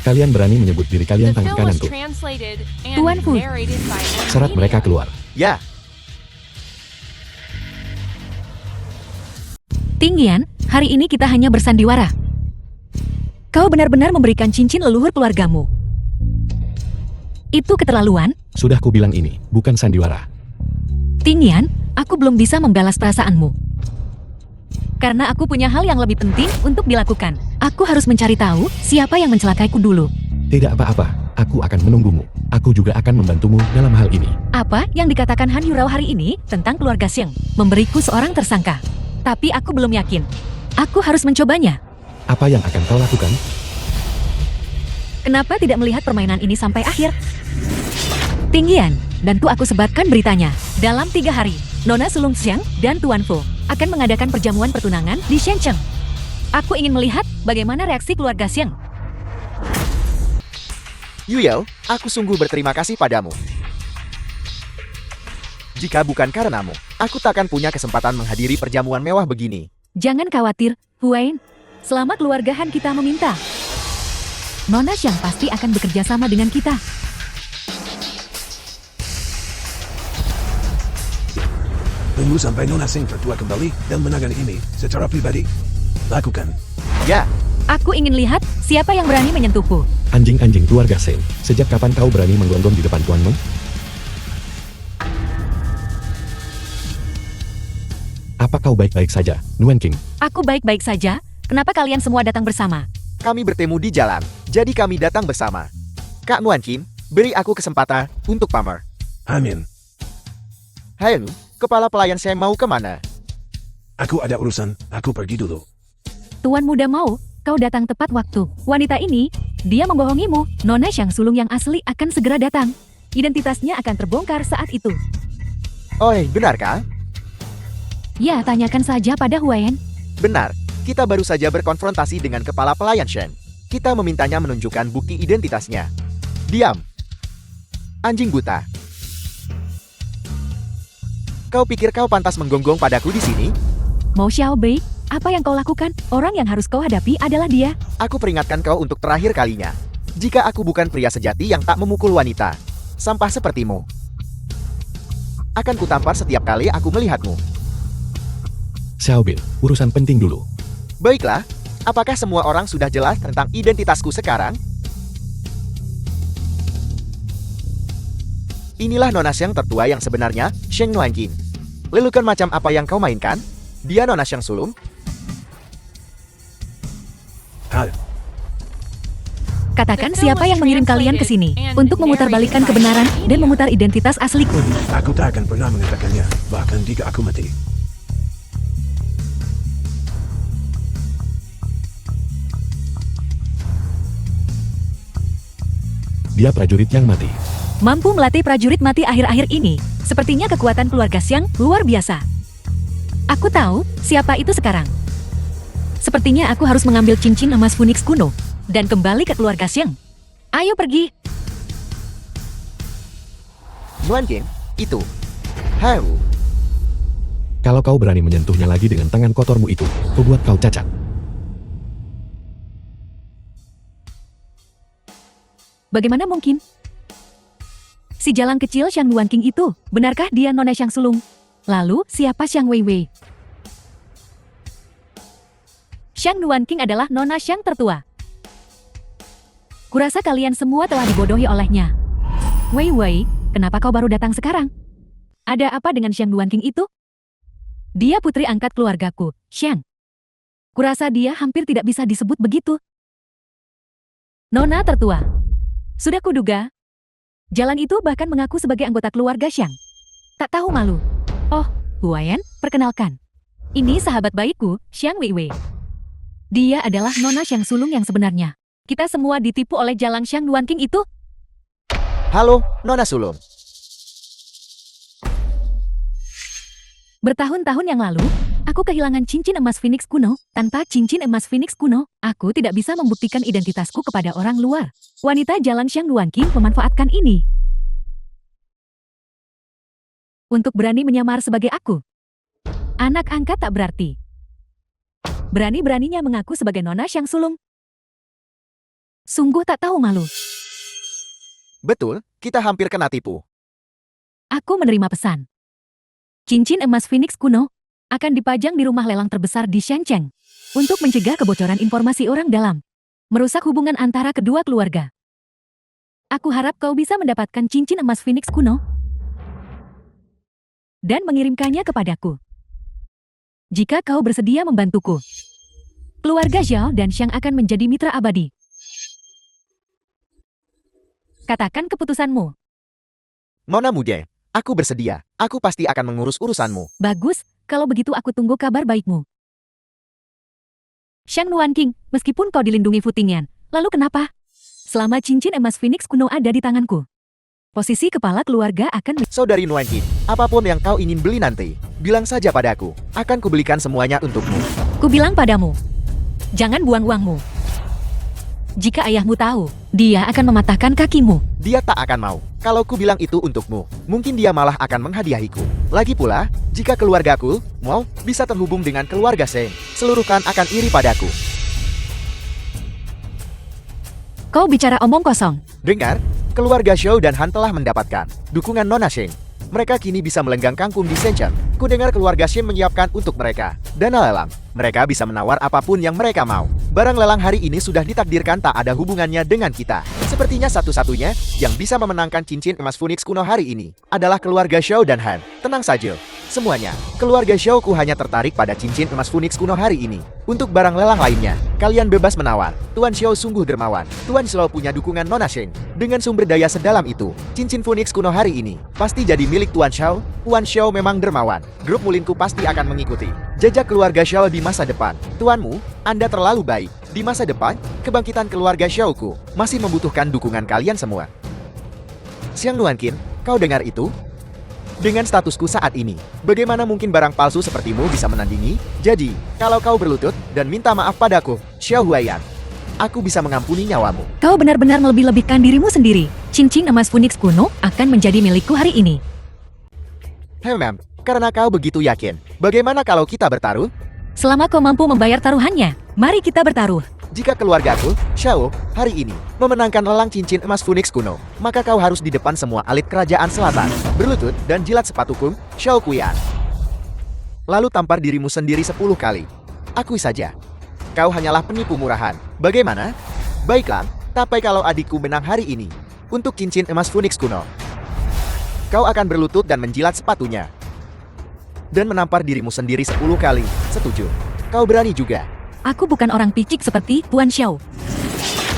Kalian berani menyebut diri kalian tangan kananku. Tuan Fu. Serat mereka keluar. Ya, Tinggian, hari ini kita hanya bersandiwara. Kau benar-benar memberikan cincin leluhur keluargamu. Itu keterlaluan. Sudah kubilang ini, bukan sandiwara. Tinggian, aku belum bisa membalas perasaanmu. Karena aku punya hal yang lebih penting untuk dilakukan. Aku harus mencari tahu siapa yang mencelakaiku dulu. Tidak apa-apa, aku akan menunggumu. Aku juga akan membantumu dalam hal ini. Apa yang dikatakan Han Yurao hari ini tentang keluarga Xiang memberiku seorang tersangka. Tapi aku belum yakin. Aku harus mencobanya. Apa yang akan kau lakukan? Kenapa tidak melihat permainan ini sampai akhir? Tinggian, bantu aku sebarkan beritanya. Dalam 3 hari, Nona Sulung Xiang dan Tuan Fu akan mengadakan perjamuan pertunangan di Shenzhen. Aku ingin melihat bagaimana reaksi keluarga Xiang. Yuyao, aku sungguh berterima kasih padamu. Jika bukan karenamu, aku takkan punya kesempatan menghadiri perjamuan mewah begini. Jangan khawatir, Huain. Selama keluarga Han kita meminta, Nona Xiang pasti akan bekerja sama dengan kita. Tunggu sampai Nona Sing tertua kembali dan menangani ini secara pribadi. Lakukan. Ya, Aku ingin lihat siapa yang berani menyentuhku. Anjing-anjing keluarga Seng, sejak kapan kau berani menggonggong di depan tuanmu? Apa kau baik-baik saja, Nuan King? Aku baik-baik saja. Kenapa kalian semua datang bersama? kami bertemu di jalan, jadi kami datang bersama. Kak Nuan Kim, beri aku kesempatan untuk pamer. Amin. Hai, kepala pelayan saya mau kemana? Aku ada urusan, aku pergi dulu. Tuan muda mau, kau datang tepat waktu. Wanita ini, dia membohongimu. Nona Xiang Sulung yang asli akan segera datang. Identitasnya akan terbongkar saat itu. Oi, benarkah? Ya, tanyakan saja pada Huayan. Benar, kita baru saja berkonfrontasi dengan kepala pelayan Shen. Kita memintanya menunjukkan bukti identitasnya. Diam. Anjing buta. Kau pikir kau pantas menggonggong padaku di sini? Mo Xiaobei, apa yang kau lakukan? Orang yang harus kau hadapi adalah dia. Aku peringatkan kau untuk terakhir kalinya. Jika aku bukan pria sejati yang tak memukul wanita, sampah sepertimu, akan kutampar setiap kali aku melihatmu. Xiaobin, urusan penting dulu. Baiklah, apakah semua orang sudah jelas tentang identitasku sekarang? Inilah Nona Xiang tertua yang sebenarnya, Sheng Nuanjin. Lelukan macam apa yang kau mainkan? Dia Nona Xiang Sulung? Hal, Katakan siapa yang mengirim kalian ke sini untuk memutarbalikkan kebenaran dan memutar identitas asliku. aku tak akan pernah mengatakannya, bahkan jika aku mati. Dia prajurit yang mati. Mampu melatih prajurit mati akhir-akhir ini. Sepertinya kekuatan keluarga Xiang luar biasa. Aku tahu siapa itu sekarang. Sepertinya aku harus mengambil cincin emas Phoenix kuno dan kembali ke keluarga Xiang. Ayo pergi. Nuanjin, itu. Hau. Kalau kau berani menyentuhnya lagi dengan tangan kotormu itu, kubuat kau cacat. Bagaimana mungkin? Si jalang kecil Xiang Nuan King itu, benarkah dia Nona Xiang Sulung? Lalu, siapa Xiang Weiwei? Xiang Nuan King adalah Nona Xiang tertua. Kurasa kalian semua telah dibodohi olehnya. Wei Wei, kenapa kau baru datang sekarang? Ada apa dengan Xiang Duanqing itu? Dia putri angkat keluargaku, Xiang. Kurasa dia hampir tidak bisa disebut begitu. Nona tertua. Sudah kuduga. Jalan itu bahkan mengaku sebagai anggota keluarga Xiang. Tak tahu malu. Oh, Huayan, perkenalkan. Ini sahabat baikku, Xiang Weiwei. Dia adalah Nona Xiang Sulung yang sebenarnya. Kita semua ditipu oleh jalan Xiang Duanqing itu. Halo, Nona Sulung. Bertahun-tahun yang lalu, aku kehilangan cincin emas Phoenix kuno. Tanpa cincin emas Phoenix kuno, aku tidak bisa membuktikan identitasku kepada orang luar. Wanita jalan Xiang Duanqing memanfaatkan ini untuk berani menyamar sebagai aku. Anak angkat tak berarti. Berani-beraninya mengaku sebagai Nona Xiang Sulung. Sungguh tak tahu malu. Betul, kita hampir kena tipu. Aku menerima pesan. Cincin emas Phoenix kuno akan dipajang di rumah lelang terbesar di Shenzhen untuk mencegah kebocoran informasi orang dalam, merusak hubungan antara kedua keluarga. Aku harap kau bisa mendapatkan cincin emas Phoenix kuno dan mengirimkannya kepadaku. Jika kau bersedia membantuku, keluarga Zhao dan Xiang akan menjadi mitra abadi. Katakan keputusanmu. Nona muda, aku bersedia. Aku pasti akan mengurus urusanmu. Bagus, kalau begitu aku tunggu kabar baikmu. Xiang Duanqing, meskipun kau dilindungi Fu Tingyan, lalu kenapa? Selama cincin emas Phoenix kuno ada di tanganku, posisi kepala keluarga akan... Saudari Nuanqing, apapun yang kau ingin beli nanti, bilang saja padaku. Akan kubelikan semuanya untukmu. Kubilang padamu, jangan buang uangmu. Jika ayahmu tahu, dia akan mematahkan kakimu. Dia tak akan mau. Kalau ku bilang itu untukmu, mungkin dia malah akan menghadiahiku. Lagi pula, jika keluargaku mau bisa terhubung dengan keluarga Sheng, seluruh klan akan iri padaku. Kau bicara omong kosong. Dengar, keluarga Xiao dan Han telah mendapatkan dukungan Nona Sheng. Mereka kini bisa melenggang kangkung di Shenzhen. Ku dengar keluarga Sheng menyiapkan untuk mereka dana lelang. Mereka bisa menawar apapun yang mereka mau. Barang lelang hari ini sudah ditakdirkan tak ada hubungannya dengan kita. Sepertinya satu-satunya yang bisa memenangkan cincin emas Phoenix kuno hari ini adalah keluarga Xiao dan Han. Tenang saja. Semuanya, keluarga Xiao ku hanya tertarik pada cincin emas Phoenix kuno hari ini. Untuk barang lelang lainnya, kalian bebas menawar. Tuan Xiao sungguh dermawan. Tuan Xiao punya dukungan Nona Sheng. Dengan sumber daya sedalam itu, cincin Phoenix kuno hari ini pasti jadi milik Tuan Xiao. Tuan Xiao memang dermawan. Grup mulinku pasti akan mengikuti jejak keluarga Xiao di masa depan. Tuanmu, Anda terlalu baik. Di masa depan, kebangkitan keluarga Xiaoku masih membutuhkan dukungan kalian semua. Xiang Duanqing, kau dengar itu? Dengan statusku saat ini, bagaimana mungkin barang palsu sepertimu bisa menandingi? Jadi, kalau kau berlutut dan minta maaf padaku, Xiao Huayan, aku bisa mengampuni nyawamu. Kau benar-benar melebih-lebihkan dirimu sendiri. Cincin emas Phoenix kuno akan menjadi milikku hari ini. Karena kau begitu yakin, bagaimana kalau kita bertaruh? Selama kau mampu membayar taruhannya, mari kita bertaruh. Jika keluargaku, Xiao, hari ini memenangkan lelang cincin emas Phoenix kuno, maka kau harus di depan semua elit kerajaan selatan, berlutut dan jilat sepatuku, Xiao Kuyan. Lalu tampar dirimu sendiri 10 kali. Akui saja, kau hanyalah penipu murahan. Bagaimana? Baiklah, tapi kalau adikku menang hari ini, untuk cincin emas Phoenix kuno, kau akan berlutut dan menjilat sepatunya. Dan menampar dirimu sendiri 10 kali. Setuju? Kau berani juga? Aku bukan orang picik seperti Tuan Xiao.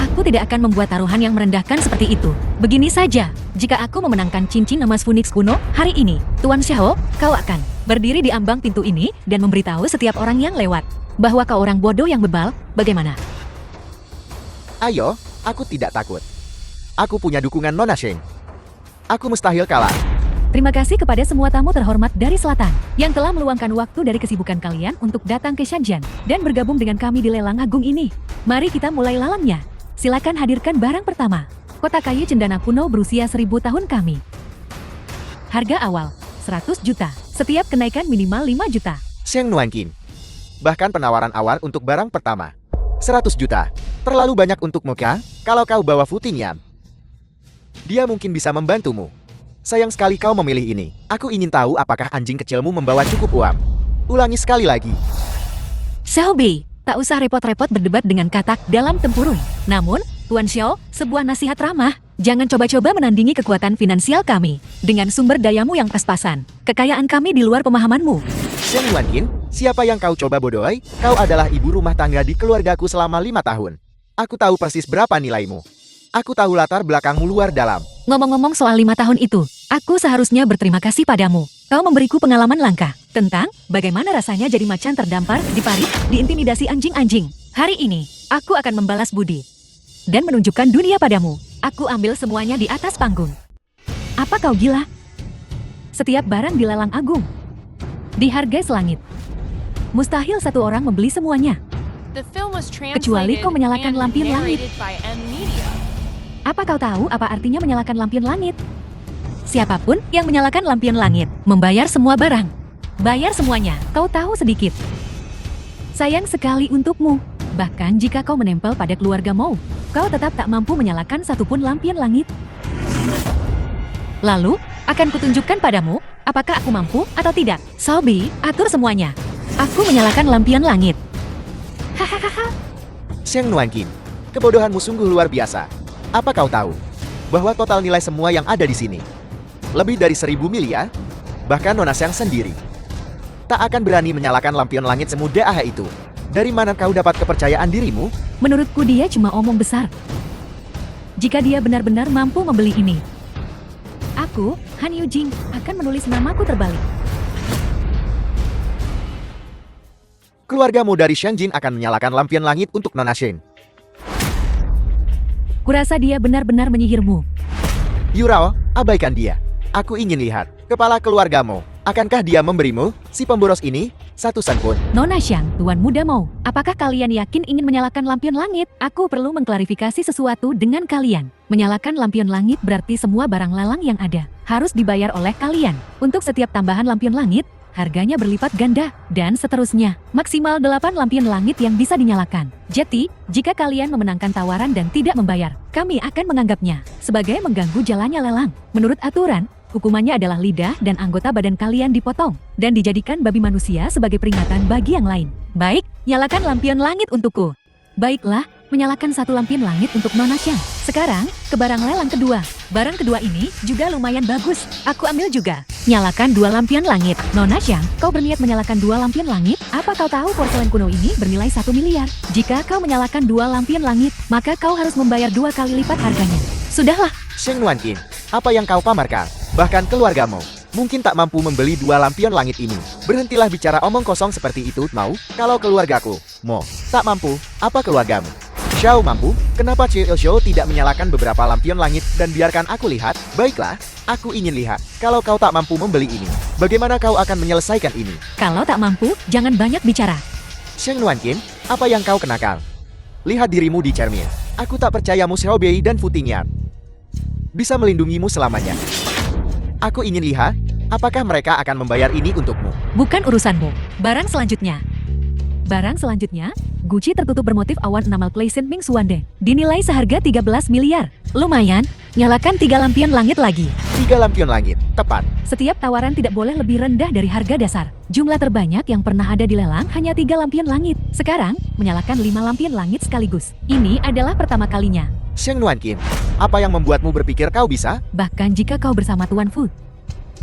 Aku tidak akan membuat taruhan yang merendahkan seperti itu. Begini saja, jika aku memenangkan cincin emas Phoenix kuno hari ini, Tuan Xiao, kau akan berdiri di ambang pintu ini dan memberitahu setiap orang yang lewat bahwa kau orang bodoh yang bebal. Bagaimana? Ayo, aku tidak takut. Aku punya dukungan Nona Sheng. Aku mustahil kalah. Terima kasih kepada semua tamu terhormat dari selatan yang telah meluangkan waktu dari kesibukan kalian untuk datang ke Shenzhen dan bergabung dengan kami di lelang agung ini. Mari kita mulai lalangnya. Silakan hadirkan barang pertama. Kotak kayu cendana kuno berusia 1000 tahun kami. Harga awal 100 juta. Setiap kenaikan minimal 5 juta. Xiang Duanqing. Bahkan penawaran awal untuk barang pertama 100 juta. Terlalu banyak untuk muka. Kalau kau bawa Fu Tingyan, dia mungkin bisa membantumu. Sayang sekali kau memilih ini. Aku ingin tahu apakah anjing kecilmu membawa cukup uang. Ulangi sekali lagi. Xiao Bei, Tak usah repot-repot berdebat dengan katak dalam tempurung. Namun, Tuan Xiao, sebuah nasihat ramah. Jangan coba-coba menandingi kekuatan finansial kami. Dengan sumber dayamu yang pas-pasan. Kekayaan kami di luar pemahamanmu. Shen Yuanqin, siapa yang kau coba bodohi? Kau adalah ibu rumah tangga di keluargaku selama 5 tahun. Aku tahu persis berapa nilaimu. Aku tahu latar belakangmu luar dalam. Ngomong-ngomong soal 5 tahun itu, aku seharusnya berterima kasih padamu. Kau memberiku pengalaman langka tentang bagaimana rasanya jadi macan terdampar, diparit, diintimidasi anjing-anjing. Hari ini, aku akan membalas budi dan menunjukkan dunia padamu. Aku ambil semuanya di atas panggung. Apa kau gila? Setiap barang dilelang agung, dihargai selangit. Mustahil satu orang membeli semuanya. Kecuali kau menyalakan lampion langit. Apa kau tahu apa artinya menyalakan lampion langit? Siapapun yang menyalakan lampion langit, membayar semua barang. Bayar semuanya, kau tahu sedikit. Sayang sekali untukmu. Bahkan jika kau menempel pada keluarga Mou, kau tetap tak mampu menyalakan satupun lampion langit. Lalu, akan kutunjukkan padamu, apakah aku mampu atau tidak. Sobi, atur semuanya. Aku menyalakan lampion langit. Hahaha. Shen Yuanqin, kebodohanmu sungguh luar biasa. Apa kau tahu bahwa total nilai semua yang ada di sini lebih dari 1.000 miliar? Bahkan Nona Xiang sendiri tak akan berani menyalakan lampion langit semudah itu. Dari mana kau dapat kepercayaan dirimu? Menurutku dia cuma omong besar. Jika dia benar-benar mampu membeli ini, aku, Han Yujing, akan menulis namaku terbalik. Keluargamu dari Shenjin akan menyalakan lampion langit untuk Nona Shen. Kurasa dia benar-benar menyihirmu. Yurao, abaikan dia. Aku ingin lihat kepala keluargamu. Akankah dia memberimu, si pemboros ini, satu sen pun? Nona Xiang, Tuan Muda Mou, apakah kalian yakin ingin menyalakan lampion langit? Aku perlu mengklarifikasi sesuatu dengan kalian. Menyalakan lampion langit berarti semua barang lelang yang ada harus dibayar oleh kalian. Untuk setiap tambahan lampion langit, harganya berlipat ganda, dan seterusnya. Maksimal 8 lampion langit yang bisa dinyalakan. Jadi, jika kalian memenangkan tawaran dan tidak membayar, kami akan menganggapnya sebagai mengganggu jalannya lelang. Menurut aturan, hukumannya adalah lidah dan anggota badan kalian dipotong, dan dijadikan babi manusia sebagai peringatan bagi yang lain. Baik, nyalakan lampion langit untukku. Baiklah, menyalakan satu lampion langit untuk Nona Xiang. Sekarang, ke barang lelang kedua. Barang kedua ini juga lumayan bagus. Aku ambil juga. Nyalakan 2 lampion langit. Nona Xiang, kau berniat menyalakan 2 lampion langit? Apa kau tahu porselen kuno ini bernilai 1 miliar? Jika kau menyalakan 2 lampion langit, maka kau harus membayar 2 kali lipat harganya. Sudahlah. Shen Yuanqin, apa yang kau pamerkan? Bahkan keluargamu mungkin tak mampu membeli 2 lampion langit ini. Berhentilah bicara omong kosong seperti itu, mau? Kalau keluargaku, Mo, tak mampu, apa keluargamu? Xiao mampu, kenapa Xiao tidak menyalakan beberapa lampion langit dan biarkan aku lihat? Baiklah, aku ingin lihat. Kalau kau tak mampu membeli ini, bagaimana kau akan menyelesaikan ini? Kalau tak mampu, jangan banyak bicara. Shen Yuanqin, apa yang kau kenakan? Lihat dirimu di cermin. Aku tak percaya Mu Xiaobei dan Fu Tingyan bisa melindungimu selamanya. Aku ingin lihat, apakah mereka akan membayar ini untukmu? Bukan urusanmu. Barang selanjutnya. Barang selanjutnya, Gucci tertutup bermotif awan enamal clay Saint Ming Suande. Dinilai seharga 13 miliar. Lumayan, nyalakan 3 lampion langit lagi. 3 lampion langit, tepat. Setiap tawaran tidak boleh lebih rendah dari harga dasar. Jumlah terbanyak yang pernah ada di lelang hanya 3 lampion langit. Sekarang, menyalakan 5 lampion langit sekaligus. Ini adalah pertama kalinya. Shen Yuanqin, apa yang membuatmu berpikir kau bisa? Bahkan jika kau bersama Tuan Fu.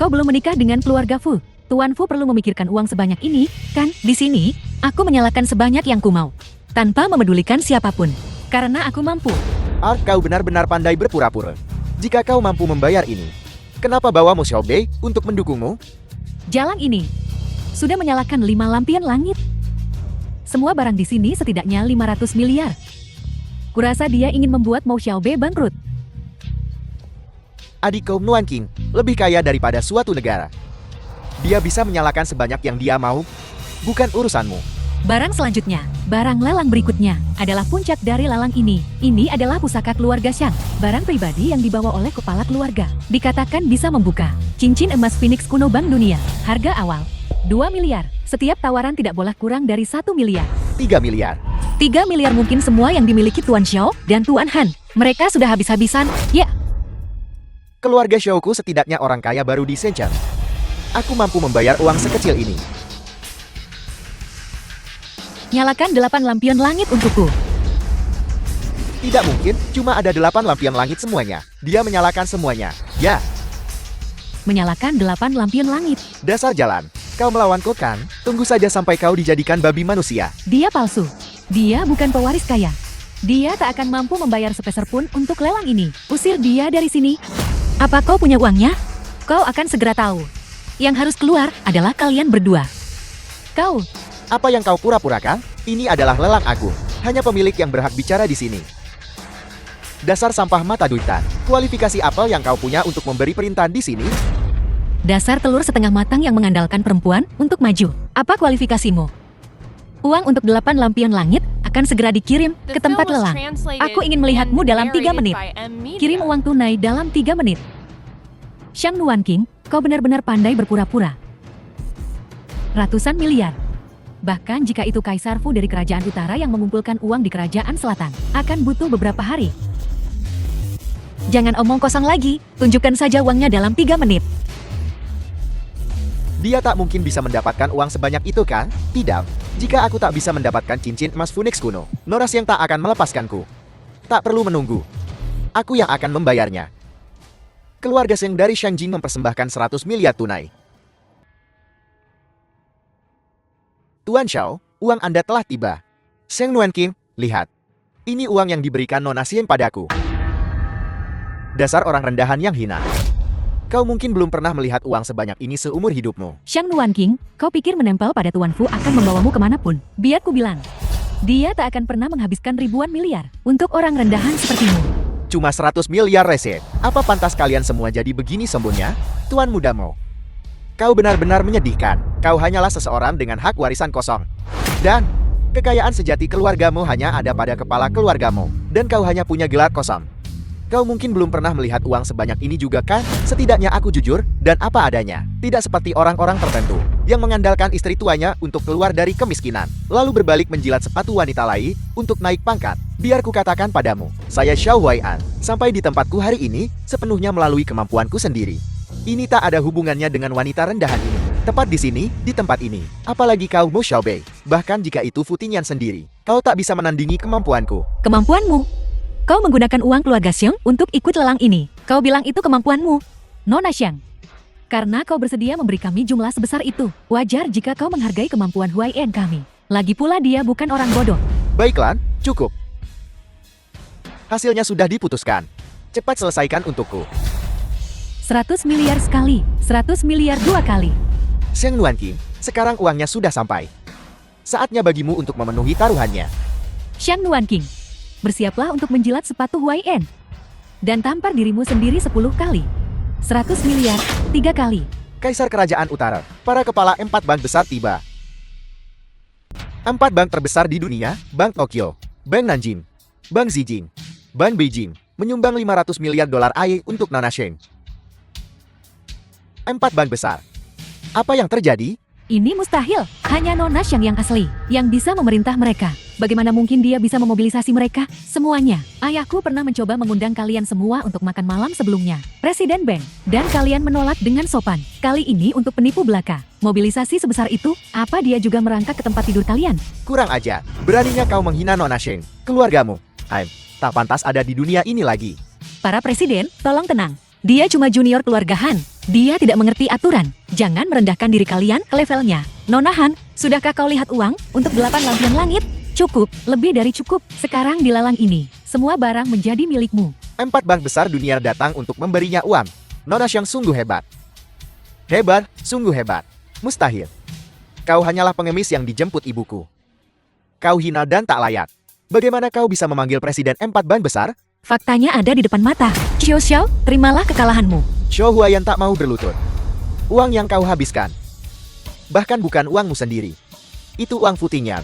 Kau belum menikah dengan keluarga Fu. Tuan Fu perlu memikirkan uang sebanyak ini, kan? Di sini, aku menyalakan sebanyak yang ku mau. Tanpa memedulikan siapapun. Karena aku mampu. Kau benar-benar pandai berpura-pura. Jika kau mampu membayar ini, kenapa bawa Mu Xiaobei untuk mendukungmu? Jalan ini sudah menyalakan 5 lampion langit. Semua barang di sini setidaknya 500 miliar. Kurasa dia ingin membuat Mo Xiaobei bangkrut. Adikku Yuanqin lebih kaya daripada suatu negara. Dia bisa menyalakan sebanyak yang dia mau. Bukan urusanmu. Barang selanjutnya, barang lelang berikutnya, adalah puncak dari lelang ini. Ini adalah pusaka keluarga Xiang. Barang pribadi yang dibawa oleh kepala keluarga. Dikatakan bisa membuka cincin emas Phoenix kuno Bank Dunia. Harga awal 2 miliar. Setiap tawaran tidak boleh kurang dari 1 miliar. 3 miliar. 3 miliar mungkin semua yang dimiliki Tuan Xiao dan Tuan Han. Mereka sudah habis-habisan, ya. Keluarga Xiaoku setidaknya orang kaya baru di Shenzhen. Aku mampu membayar uang sekecil ini. Nyalakan 8 lampion langit untukku. Tidak mungkin, cuma ada 8 lampion langit semuanya. Dia menyalakan semuanya. Ya, Menyalakan 8 lampion langit. dasar jalan. Kau melawanku kan? Tunggu saja sampai kau dijadikan babi manusia. Dia palsu. Dia bukan pewaris kaya. Dia tak akan mampu membayar sepeser pun untuk lelang ini. Usir dia dari sini. Apa kau punya uangnya? Kau akan segera tahu. Yang harus keluar adalah kalian berdua. Kau, Apa yang kau pura-purakan? Ini adalah lelang aku. Hanya pemilik yang berhak bicara di sini. Dasar sampah mata duitan. Kualifikasi apa yang kau punya untuk memberi perintah di sini? dasar telur setengah matang yang mengandalkan perempuan untuk maju. Apa kualifikasimu? Uang untuk 8 lampion langit akan segera dikirim ke tempat lelang. Aku ingin melihatmu dalam 3 menit. Kirim uang tunai dalam 3 menit. Shang Nuan King, kau benar-benar pandai berpura-pura. Ratusan miliar. Bahkan jika itu Kaisar Fu dari Kerajaan Utara yang mengumpulkan uang di Kerajaan Selatan, akan butuh beberapa hari. Jangan omong kosong lagi, tunjukkan saja uangnya dalam 3 menit. Dia tak mungkin bisa mendapatkan uang sebanyak itu kan? Tidak. Jika aku tak bisa mendapatkan cincin emas Phoenix kuno, Noras yang tak akan melepaskanku. Tak perlu menunggu. Aku yang akan membayarnya. Keluarga Sheng dari Shangjing mempersembahkan 100 miliar tunai. Tuan Xiao, uang Anda telah tiba. Sheng Nuan King, lihat. Ini uang yang diberikan Nona Xian padaku. Dasar orang rendahan yang hina. Kau mungkin belum pernah melihat uang sebanyak ini seumur hidupmu. Shang Nuan King, kau pikir menempel pada Tuan Fu akan membawamu kemanapun? Biar ku bilang, dia tak akan pernah menghabiskan ribuan miliar untuk orang rendahan sepertimu. Cuma 100 miliar reset. Apa pantas kalian semua jadi begini sembunyi? Tuan mudamu. Kau benar-benar menyedihkan. Kau hanyalah seseorang dengan hak warisan kosong. Dan, kekayaan sejati keluargamu hanya ada pada kepala keluargamu. Dan kau hanya punya gelar kosong. Kau mungkin belum pernah melihat uang sebanyak ini juga kan? Setidaknya aku jujur, dan apa adanya. Tidak seperti orang-orang tertentu, yang mengandalkan istri tuanya untuk keluar dari kemiskinan. Lalu berbalik menjilat sepatu wanita lain, untuk naik pangkat. Biar ku katakan padamu, saya Xiao Huai'an. Sampai di tempatku hari ini, sepenuhnya melalui kemampuanku sendiri. Ini tak ada hubungannya dengan wanita rendahan ini. Tepat di sini, di tempat ini. Apalagi kau Mu Xiaobei. Bahkan jika itu Fu Tinyan sendiri, kau tak bisa menandingi kemampuanku. Kemampuanmu? Kau menggunakan uang keluarga Xiang untuk ikut lelang ini. Kau bilang itu kemampuanmu, Nona Xiang. Karena kau bersedia memberi kami jumlah sebesar itu, wajar jika kau menghargai kemampuan Huai'an kami. Lagi pula dia bukan orang bodoh. Baiklah, cukup. Hasilnya sudah diputuskan. Cepat selesaikan untukku. 100 miliar sekali, 100 miliar 2 kali. Sheng Nuan King, sekarang uangnya sudah sampai. Saatnya bagimu untuk memenuhi taruhannya. Shang Nuan King, bersiaplah untuk menjilat sepatu Huai'an. Dan tampar dirimu sendiri 10 kali. 100 miliar, 3 kali. Kaisar Kerajaan Utara, para kepala 4 bank besar tiba. 4 bank terbesar di dunia, Bank Tokyo, Bank Nanjing, Bank Zijing, Bank Beijing, menyumbang 500 miliar dolar AE untuk Nona Sheng. 4 bank besar. Apa yang terjadi? Ini mustahil. Hanya Nona Xiang yang asli, yang bisa memerintah mereka. Bagaimana mungkin dia bisa memobilisasi mereka? Semuanya. Ayahku pernah mencoba mengundang kalian semua untuk makan malam sebelumnya. Presiden Bank. Dan kalian menolak dengan sopan. Kali ini untuk penipu belaka. Mobilisasi sebesar itu, apa dia juga merangkak ke tempat tidur kalian? Kurang aja. Beraninya kau menghina Nona Sheng, keluargamu. Tak pantas ada di dunia ini lagi. Para presiden, tolong tenang. Dia cuma junior keluargahan. Dia tidak mengerti aturan. Jangan merendahkan diri kalian ke levelnya. Nona Han, sudahkah kau lihat uang untuk 8 lampion langit? Cukup, lebih dari cukup. Sekarang di lelang ini, semua barang menjadi milikmu. 4 bank besar dunia datang untuk memberinya uang. Nona Xiang sungguh hebat. Hebat, sungguh hebat. Mustahil. Kau hanyalah pengemis yang dijemput ibuku. Kau hina dan tak layak. Bagaimana kau bisa memanggil presiden 4 bank besar? Faktanya ada di depan mata. Xiao Xiao, terimalah kekalahanmu. Xiao Huai'an tak mau berlutut. Uang yang kau habiskan. Bahkan bukan uangmu sendiri. Itu uang Fu Tinyan.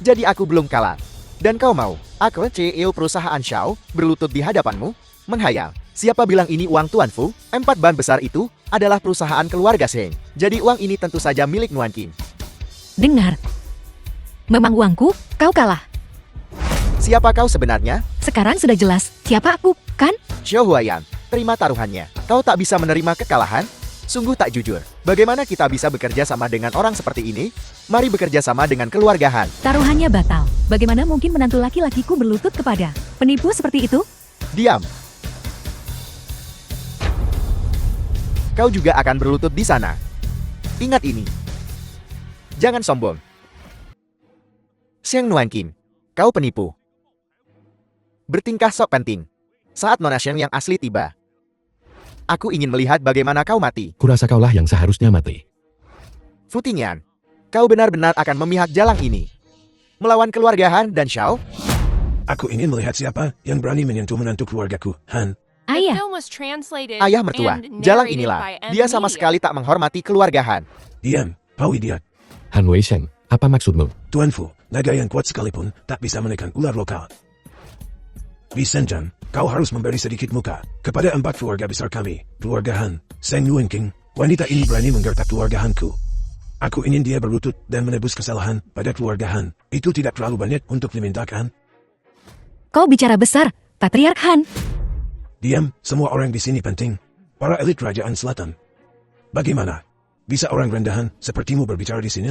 Jadi aku belum kalah. Dan kau mau, aku CEO perusahaan Xiao, berlutut di hadapanmu? Menghayal. Siapa bilang ini uang Tuan Fu? 4 bank besar itu adalah perusahaan keluarga Sheng. Jadi uang ini tentu saja milik Nuan King. Dengar. Memang uangku, kau kalah. Siapa kau sebenarnya? Sekarang sudah jelas, siapa aku, kan? Xiao Huai'an, terima taruhannya. Kau tak bisa menerima kekalahan? Sungguh tak jujur. Bagaimana kita bisa bekerja sama dengan orang seperti ini? Mari bekerja sama dengan keluarga Han. Taruhannya batal. Bagaimana mungkin menantu laki-lakiku berlutut kepada penipu seperti itu? Diam. Kau juga akan berlutut di sana. Ingat ini. Jangan sombong. Sheng Nuanqin, kau penipu. Bertingkah sok penting. Saat Nona Sheng yang asli tiba. Aku ingin melihat bagaimana kau mati. Kurasa kaulah yang seharusnya mati. Fu Tingyan, kau benar-benar akan memihak jalang ini. Melawan keluarga Han dan Xiao? Aku ingin melihat siapa yang berani menyentuh menantu keluargaku, Han. Ayah, Ayah mertua, jalang inilah. Dia sama sekali tak menghormati keluarga Han. Diam, Pao idiot. Han Wei Sheng, apa maksudmu? Tuan Fu, naga yang kuat sekalipun tak bisa menekan ular lokal. Bisenjan, kau harus memberi sedikit muka kepada 4 keluarga besar kami, keluarga Han, Sheng Nuanqing. Wanita ini berani menggertak keluarga Hanku. Aku ingin dia berlutut dan menebus kesalahan pada keluarga Han. Itu tidak terlalu banyak untuk dimintakan. kau bicara besar, Patriark Han. Diam, semua orang di sini penting. Para elit kerajaan selatan. Bagaimana? Bisa orang rendahan sepertimu berbicara di sini?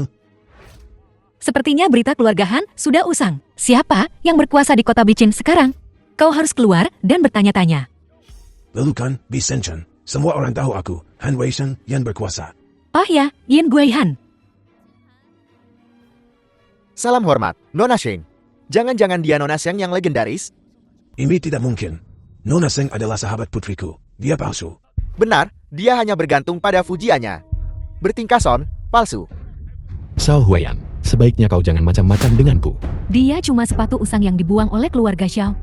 Sepertinya berita keluarga Han sudah usang. Siapa yang berkuasa di kota Bicin sekarang? Kau harus keluar dan bertanya-tanya. Lalu kan, Bisenjan. Semua orang tahu aku, Han Wei Sheng, yang berkuasa. Oh ya, Yin Gui Han. Salam hormat, Nona Sheng. Jangan-jangan dia Nona Sheng yang legendaris? Ini tidak mungkin. Nona Sheng adalah sahabat putriku. Dia palsu. Benar, dia hanya bergantung pada fujiannya. Bertingkah son, palsu. Xiao Huayan, sebaiknya kau jangan macam-macam denganku. Dia cuma sepatu usang yang dibuang oleh keluarga Xiao.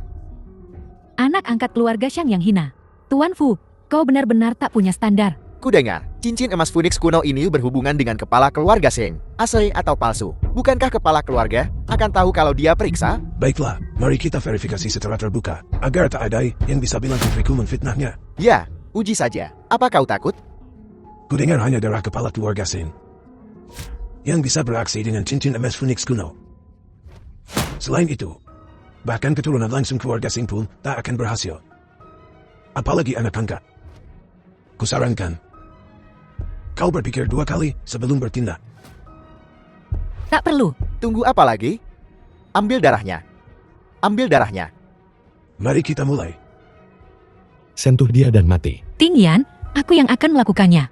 Anak angkat keluarga Xiang yang hina. Tuan Fu, kau benar-benar tak punya standar. Kudengar, cincin emas Phoenix kuno ini berhubungan dengan kepala keluarga Sheng. Asli atau palsu? Bukankah kepala keluarga akan tahu kalau dia periksa? Baiklah, mari kita verifikasi secara terbuka, agar tak ada yang bisa bilang putriku menfitnahnya. Ya, uji saja. Apa kau takut? Kudengar hanya darah kepala keluarga Sheng yang bisa beraksi dengan cincin emas Phoenix kuno. Selain itu, bahkan keturunan langsung keluarga Sheng pun tak akan berhasil. Apalagi anak angkat. Kusarankan, kau berpikir 2 kali sebelum bertindak. Tak perlu. Tunggu apa lagi? Ambil darahnya. Ambil darahnya. Mari kita mulai. Sentuh dia dan mati. Ting Yan, aku yang akan melakukannya.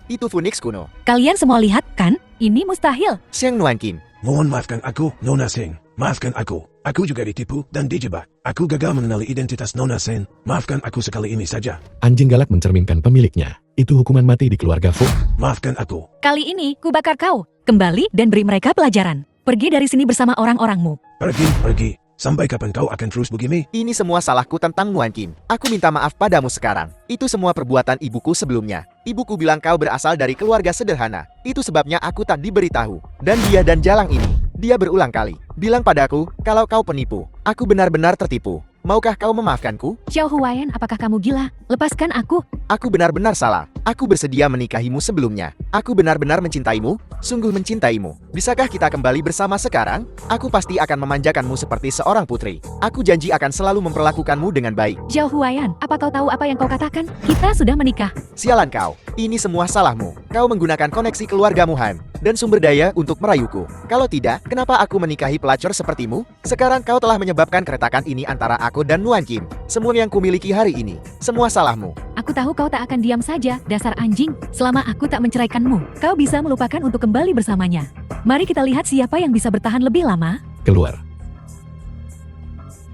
Itu Phoenix kuno. Kalian semua lihat kan? Ini mustahil. Sheng Nuanqin. Mohon maafkan aku, Nona Sheng. Maafkan aku. Aku juga ditipu dan dijebak. Aku gagal mengenali identitas Nona Sheng. Maafkan aku sekali ini saja. Anjing galak mencerminkan pemiliknya. Itu hukuman mati di keluarga Fu. Maafkan aku. Kali ini, ku bakar kau. Kembali dan beri mereka pelajaran. Pergi dari sini bersama orang-orangmu. Pergi. Sampai kapan kau akan terus begini? Ini semua salahku tentang Nuanqin. Aku minta maaf padamu sekarang. Itu semua perbuatan ibuku sebelumnya. Ibuku bilang kau berasal dari keluarga sederhana. Itu sebabnya aku tak diberitahu. Dan dia dan jalang ini. Dia berulang kali bilang padaku kalau kau penipu. Aku benar-benar tertipu. Maukah kau memaafkanku? Xiao Huayan, apakah kamu gila? Lepaskan aku. Aku benar-benar salah. Aku bersedia menikahimu sebelumnya. Aku benar-benar mencintaimu, sungguh mencintaimu. Bisakah kita kembali bersama sekarang? Aku pasti akan memanjakanmu seperti seorang putri. Aku janji akan selalu memperlakukanmu dengan baik. Xiao Huayan, apa kau tahu apa yang kau katakan? Kita sudah menikah. Sialan kau. Ini semua salahmu. Kau menggunakan koneksi keluargamu Han dan sumber daya untuk merayuku. Kalau tidak, kenapa aku menikahi pelacur sepertimu? Sekarang kau telah menyebabkan keretakan ini antara aku dan Nuanqin. Semua yang kumiliki hari ini, semua salahmu. Aku tahu kau tak akan diam saja, dasar anjing. Selama aku tak menceraikanmu, kau bisa melupakan untuk kembali bersamanya. Mari kita lihat siapa yang bisa bertahan lebih lama. Keluar.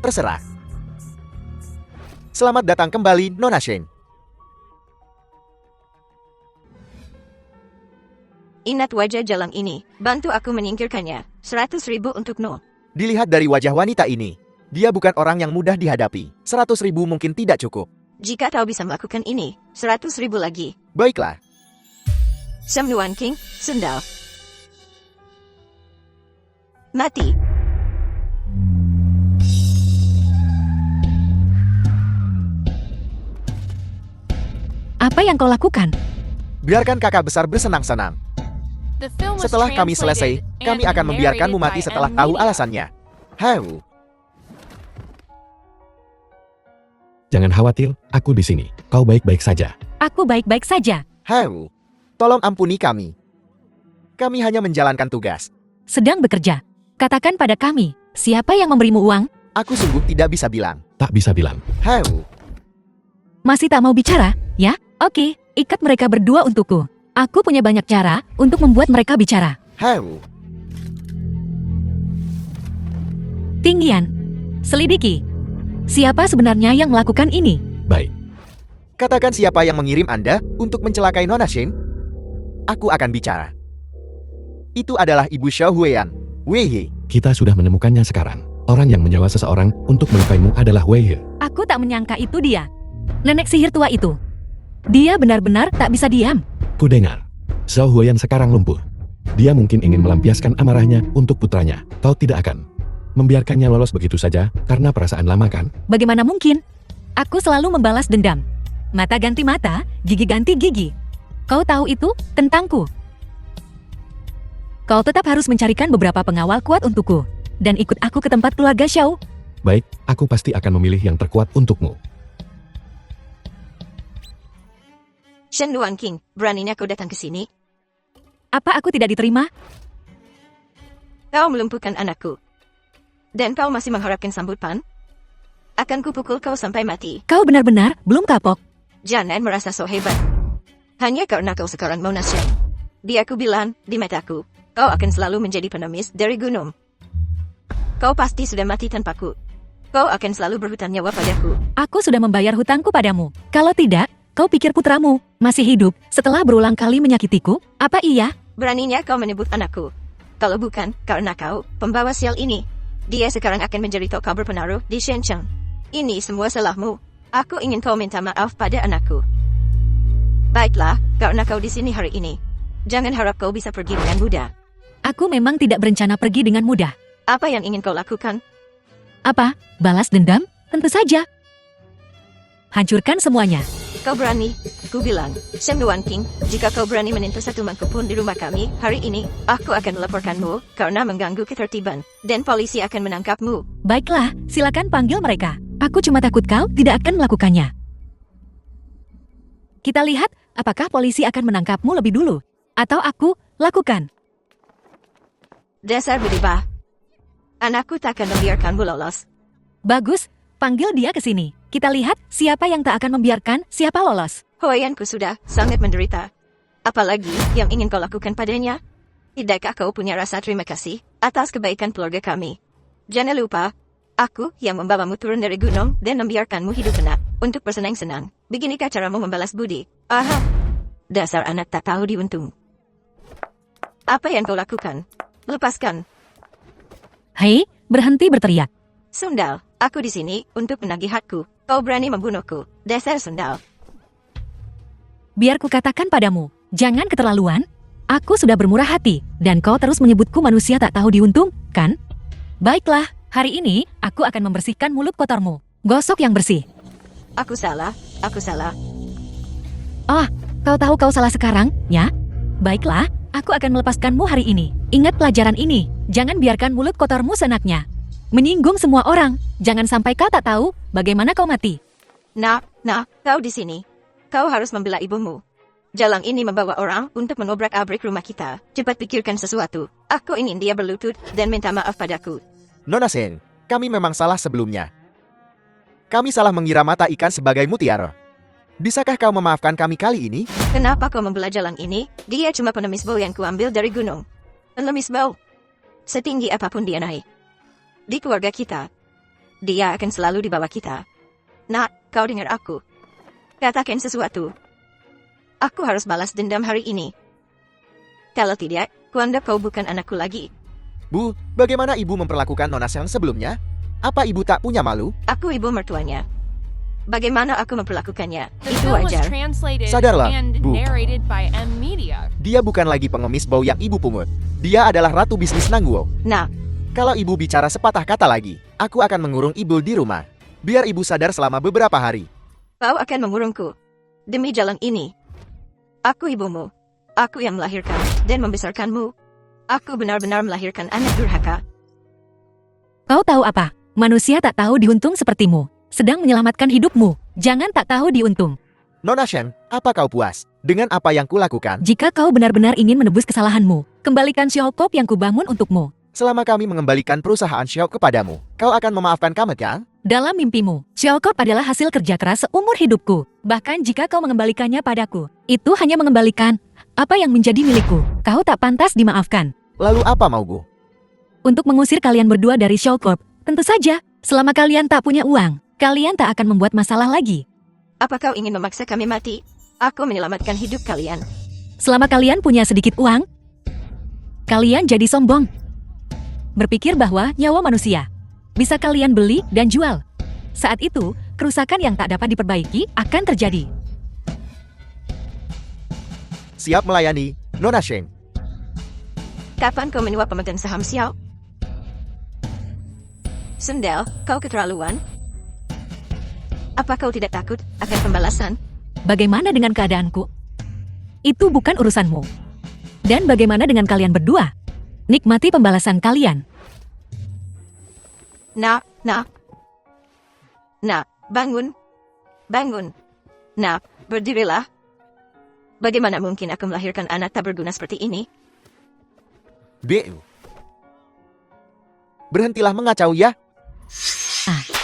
Terserah. Selamat datang kembali, Nona Sheng. Ingat wajah jalang ini. Bantu aku menyingkirkannya. 100.000 untuk No. Dilihat dari wajah wanita ini, dia bukan orang yang mudah dihadapi. 100.000 mungkin tidak cukup. Jika kau bisa melakukan ini, 100.000 lagi. Baiklah. Sheng Nuanqing, sendal. Mati. Apa yang kau lakukan? Biarkan kakak besar bersenang-senang. Setelah kami selesai, kami akan membiarkanmu mati setelah tahu alasannya. Heu. Jangan khawatir, aku di sini. Kau baik-baik saja. Aku baik-baik saja. Heu, tolong ampuni kami. Kami hanya menjalankan tugas. Sedang bekerja. Katakan pada kami, siapa yang memberimu uang? Aku sungguh tidak bisa bilang. Tak bisa bilang. Heu, Masih tak mau bicara? Ya, oke, ikat mereka berdua untukku. Aku punya banyak cara untuk membuat mereka bicara. heu. Tinggian. Selidiki. Siapa sebenarnya yang melakukan ini? Baik. Katakan siapa yang mengirim Anda untuk mencelakai Nona Shen? Aku akan bicara. Itu adalah Ibu Xiao Huiyan. Wei He. Kita sudah menemukannya sekarang. Orang yang menyewa seseorang untuk melukaimu adalah Wei He. Aku tak menyangka itu dia. Nenek sihir tua itu. Dia benar-benar tak bisa diam. Ku dengar. Xiao Huiyan sekarang lumpuh. Dia mungkin ingin melampiaskan amarahnya untuk putranya. Kau tidak akan membiarkannya lolos begitu saja karena perasaan lama kan? Bagaimana mungkin? Aku selalu membalas dendam. Mata ganti mata, gigi ganti gigi. Kau tahu itu tentangku. Kau tetap harus mencarikan beberapa pengawal kuat untukku. Dan ikut aku ke tempat keluarga Xiao. Baik, aku pasti akan memilih yang terkuat untukmu. Shen Luan King, beraninya kau datang ke sini? Apa aku tidak diterima? Kau melumpuhkan anakku. Dan kau masih mengharapkan sambutan? Akan kupukul kau sampai mati. Kau benar-benar belum kapok. Jangan merasa so hebat. Hanya karena kau sekarang Mona Shen. Dia ku bilang, di mataku, kau akan selalu menjadi pengemis dari gunung. Kau pasti sudah mati tanpaku. Kau akan selalu berhutang nyawa padaku. Aku sudah membayar hutangku padamu. Kalau tidak, kau pikir putramu masih hidup setelah berulang kali menyakitiku? Apa iya? Beraninya kau menyebut anakku. Kalau bukan, karena kau, pembawa sial ini. Dia sekarang akan menjadi tokoh berpengaruh di Shenzhen. Ini semua salahmu. Aku ingin kau minta maaf pada anakku. Baiklah, karena kau di sini hari ini. Jangan harap kau bisa pergi dengan mudah. Aku memang tidak berencana pergi dengan mudah. Apa yang ingin kau lakukan? Apa? Balas dendam? Tentu saja. Hancurkan semuanya. Kau berani? Ku bilang, Shen Luan King, jika kau berani menyentuh satu mangkuk pun di rumah kami hari ini, aku akan melaporkanmu karena mengganggu ketertiban, dan polisi akan menangkapmu. Baiklah, silakan panggil mereka. Aku cuma takut kau tidak akan melakukannya. Kita lihat apakah polisi akan menangkapmu lebih dulu. Atau aku lakukan. Dasar bedebah. Anakku takkan membiarkanmu lolos. Bagus, panggil dia ke sini. Kita lihat siapa yang tak akan membiarkan siapa lolos. Huiyanku sudah sangat menderita. Apalagi yang ingin kau lakukan padanya? Tidakkah kau punya rasa terima kasih atas kebaikan keluarga kami? Jangan lupa, aku yang membawamu turun dari gunung dan membiarkanmu hidup tenang untuk bersenang-senang. Beginikah caramu membalas budi? Aha, dasar anak tak tahu diuntung. Apa yang kau lakukan? Lepaskan. Hei, berhenti berteriak. Sundal, aku di sini untuk menagih hakku. Kau berani membunuhku, dasar sundal. Biar ku katakan padamu, jangan keterlaluan. Aku sudah bermurah hati, dan kau terus menyebutku manusia tak tahu diuntung, kan? Baiklah, hari ini aku akan membersihkan mulut kotormu. Gosok yang bersih. Aku salah, aku salah. Oh, kau tahu kau salah sekarang, ya? Baiklah, aku akan melepaskanmu hari ini. Ingat pelajaran ini, jangan biarkan mulut kotormu seenaknya. Menyinggung semua orang, jangan sampai kau tak tahu bagaimana kau mati. Nah, kau di sini. Kau harus membela ibumu. Jalan ini membawa orang untuk mengobrak-abrik rumah kita. Cepat pikirkan sesuatu. Aku ingin dia berlutut dan minta maaf padaku. Nona Shen, kami memang salah sebelumnya. Kami salah mengira mata ikan sebagai mutiara. Bisakah kau memaafkan kami kali ini? Kenapa kau membelah jalan ini? Dia cuma pengemis bau yang kuambil dari gunung. Pengemis bau. Setinggi apapun dia naik. Di keluarga kita, dia akan selalu di bawah kita. Nah, kau dengar aku. Katakan sesuatu. Aku harus balas dendam hari ini. Kalau tidak, kuanggap kau bukan anakku lagi. Bu, bagaimana ibu memperlakukan Nona Shen sebelumnya? Apa ibu tak punya malu? Aku ibu mertuanya. Bagaimana aku memperlakukannya? Itu wajar. Sadarlah, Bu. Media. Dia bukan lagi pengemis bau yang ibu pungut. Dia adalah ratu bisnis Nangguo. Nah, Kalau ibu bicara sepatah kata lagi, aku akan mengurung ibu di rumah. Biar ibu sadar selama beberapa hari. kau akan mengurungku. Demi jalan ini. Aku ibumu. Aku yang melahirkan dan membesarkanmu. Aku benar-benar melahirkan anak durhaka. Kau tahu apa? Manusia tak tahu diuntung sepertimu. Sedang menyelamatkan hidupmu. Jangan tak tahu diuntung. Nona Shen, apa kau puas dengan apa yang kulakukan? Jika kau benar-benar ingin menebus kesalahanmu, kembalikan Xiaokop yang kubangun untukmu. Selama kami mengembalikan perusahaan Xiaok kepadamu, kau akan memaafkan kami kan? Dalam mimpimu, Xiaokop adalah hasil kerja keras seumur hidupku. Bahkan jika kau mengembalikannya padaku, itu hanya mengembalikan apa yang menjadi milikku. Kau tak pantas dimaafkan. Lalu apa maumu? Untuk mengusir kalian berdua dari Xiaokop, tentu saja, selama kalian tak punya uang, kalian tak akan membuat masalah lagi. Apa kau ingin memaksa kami mati? Aku menyelamatkan hidup kalian. Selama kalian punya sedikit uang, kalian jadi sombong. Berpikir bahwa nyawa manusia bisa kalian beli dan jual. Saat itu, kerusakan yang tak dapat diperbaiki akan terjadi. Siap melayani, Nona Shen. Kapan kau menyuap pemegang saham Xiao? Sendel, kau keterlaluan. Apa kau tidak takut akan pembalasan? Bagaimana dengan keadaanku? Itu bukan urusanmu. Dan bagaimana dengan kalian berdua? Nikmati pembalasan kalian. Nak, bangun. Bangun. Nak, berdirilah. Bagaimana mungkin aku melahirkan anak tak berguna seperti ini? Bu. Berhentilah mengacau ya.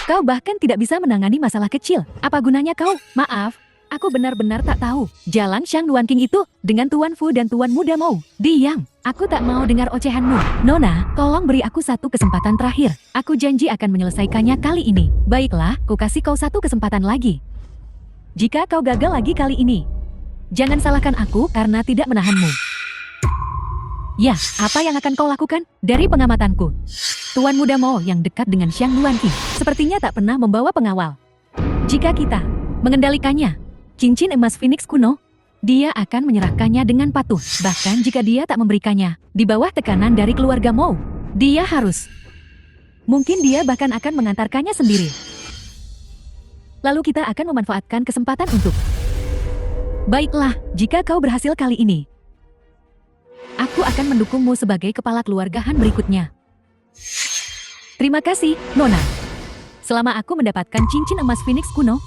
Kau bahkan tidak bisa menangani masalah kecil. Apa gunanya kau? Maaf, aku benar-benar tak tahu. Jalan Shang Luan King itu dengan Tuan Fu dan Tuan Muda Mou. Diam, aku tak mau dengar ocehanmu. Nona, tolong beri aku satu kesempatan terakhir. Aku janji akan menyelesaikannya kali ini. Baiklah, ku kasih kau satu kesempatan lagi. Jika kau gagal lagi kali ini, jangan salahkan aku karena tidak menahanmu. Ya, apa yang akan kau lakukan? Dari pengamatanku, Tuan Muda Mo yang dekat dengan Shang Luan King sepertinya tak pernah membawa pengawal. Jika kita mengendalikannya, cincin emas Phoenix kuno, dia akan menyerahkannya dengan patuh. Bahkan jika dia tak memberikannya, di bawah tekanan dari keluarga Mo, dia harus. Mungkin dia bahkan akan mengantarkannya sendiri. Lalu kita akan memanfaatkan kesempatan untuk. Baiklah, jika kau berhasil kali ini, aku akan mendukungmu sebagai kepala keluargahan berikutnya. Terima kasih, Nona. Selama aku mendapatkan cincin emas Phoenix kuno,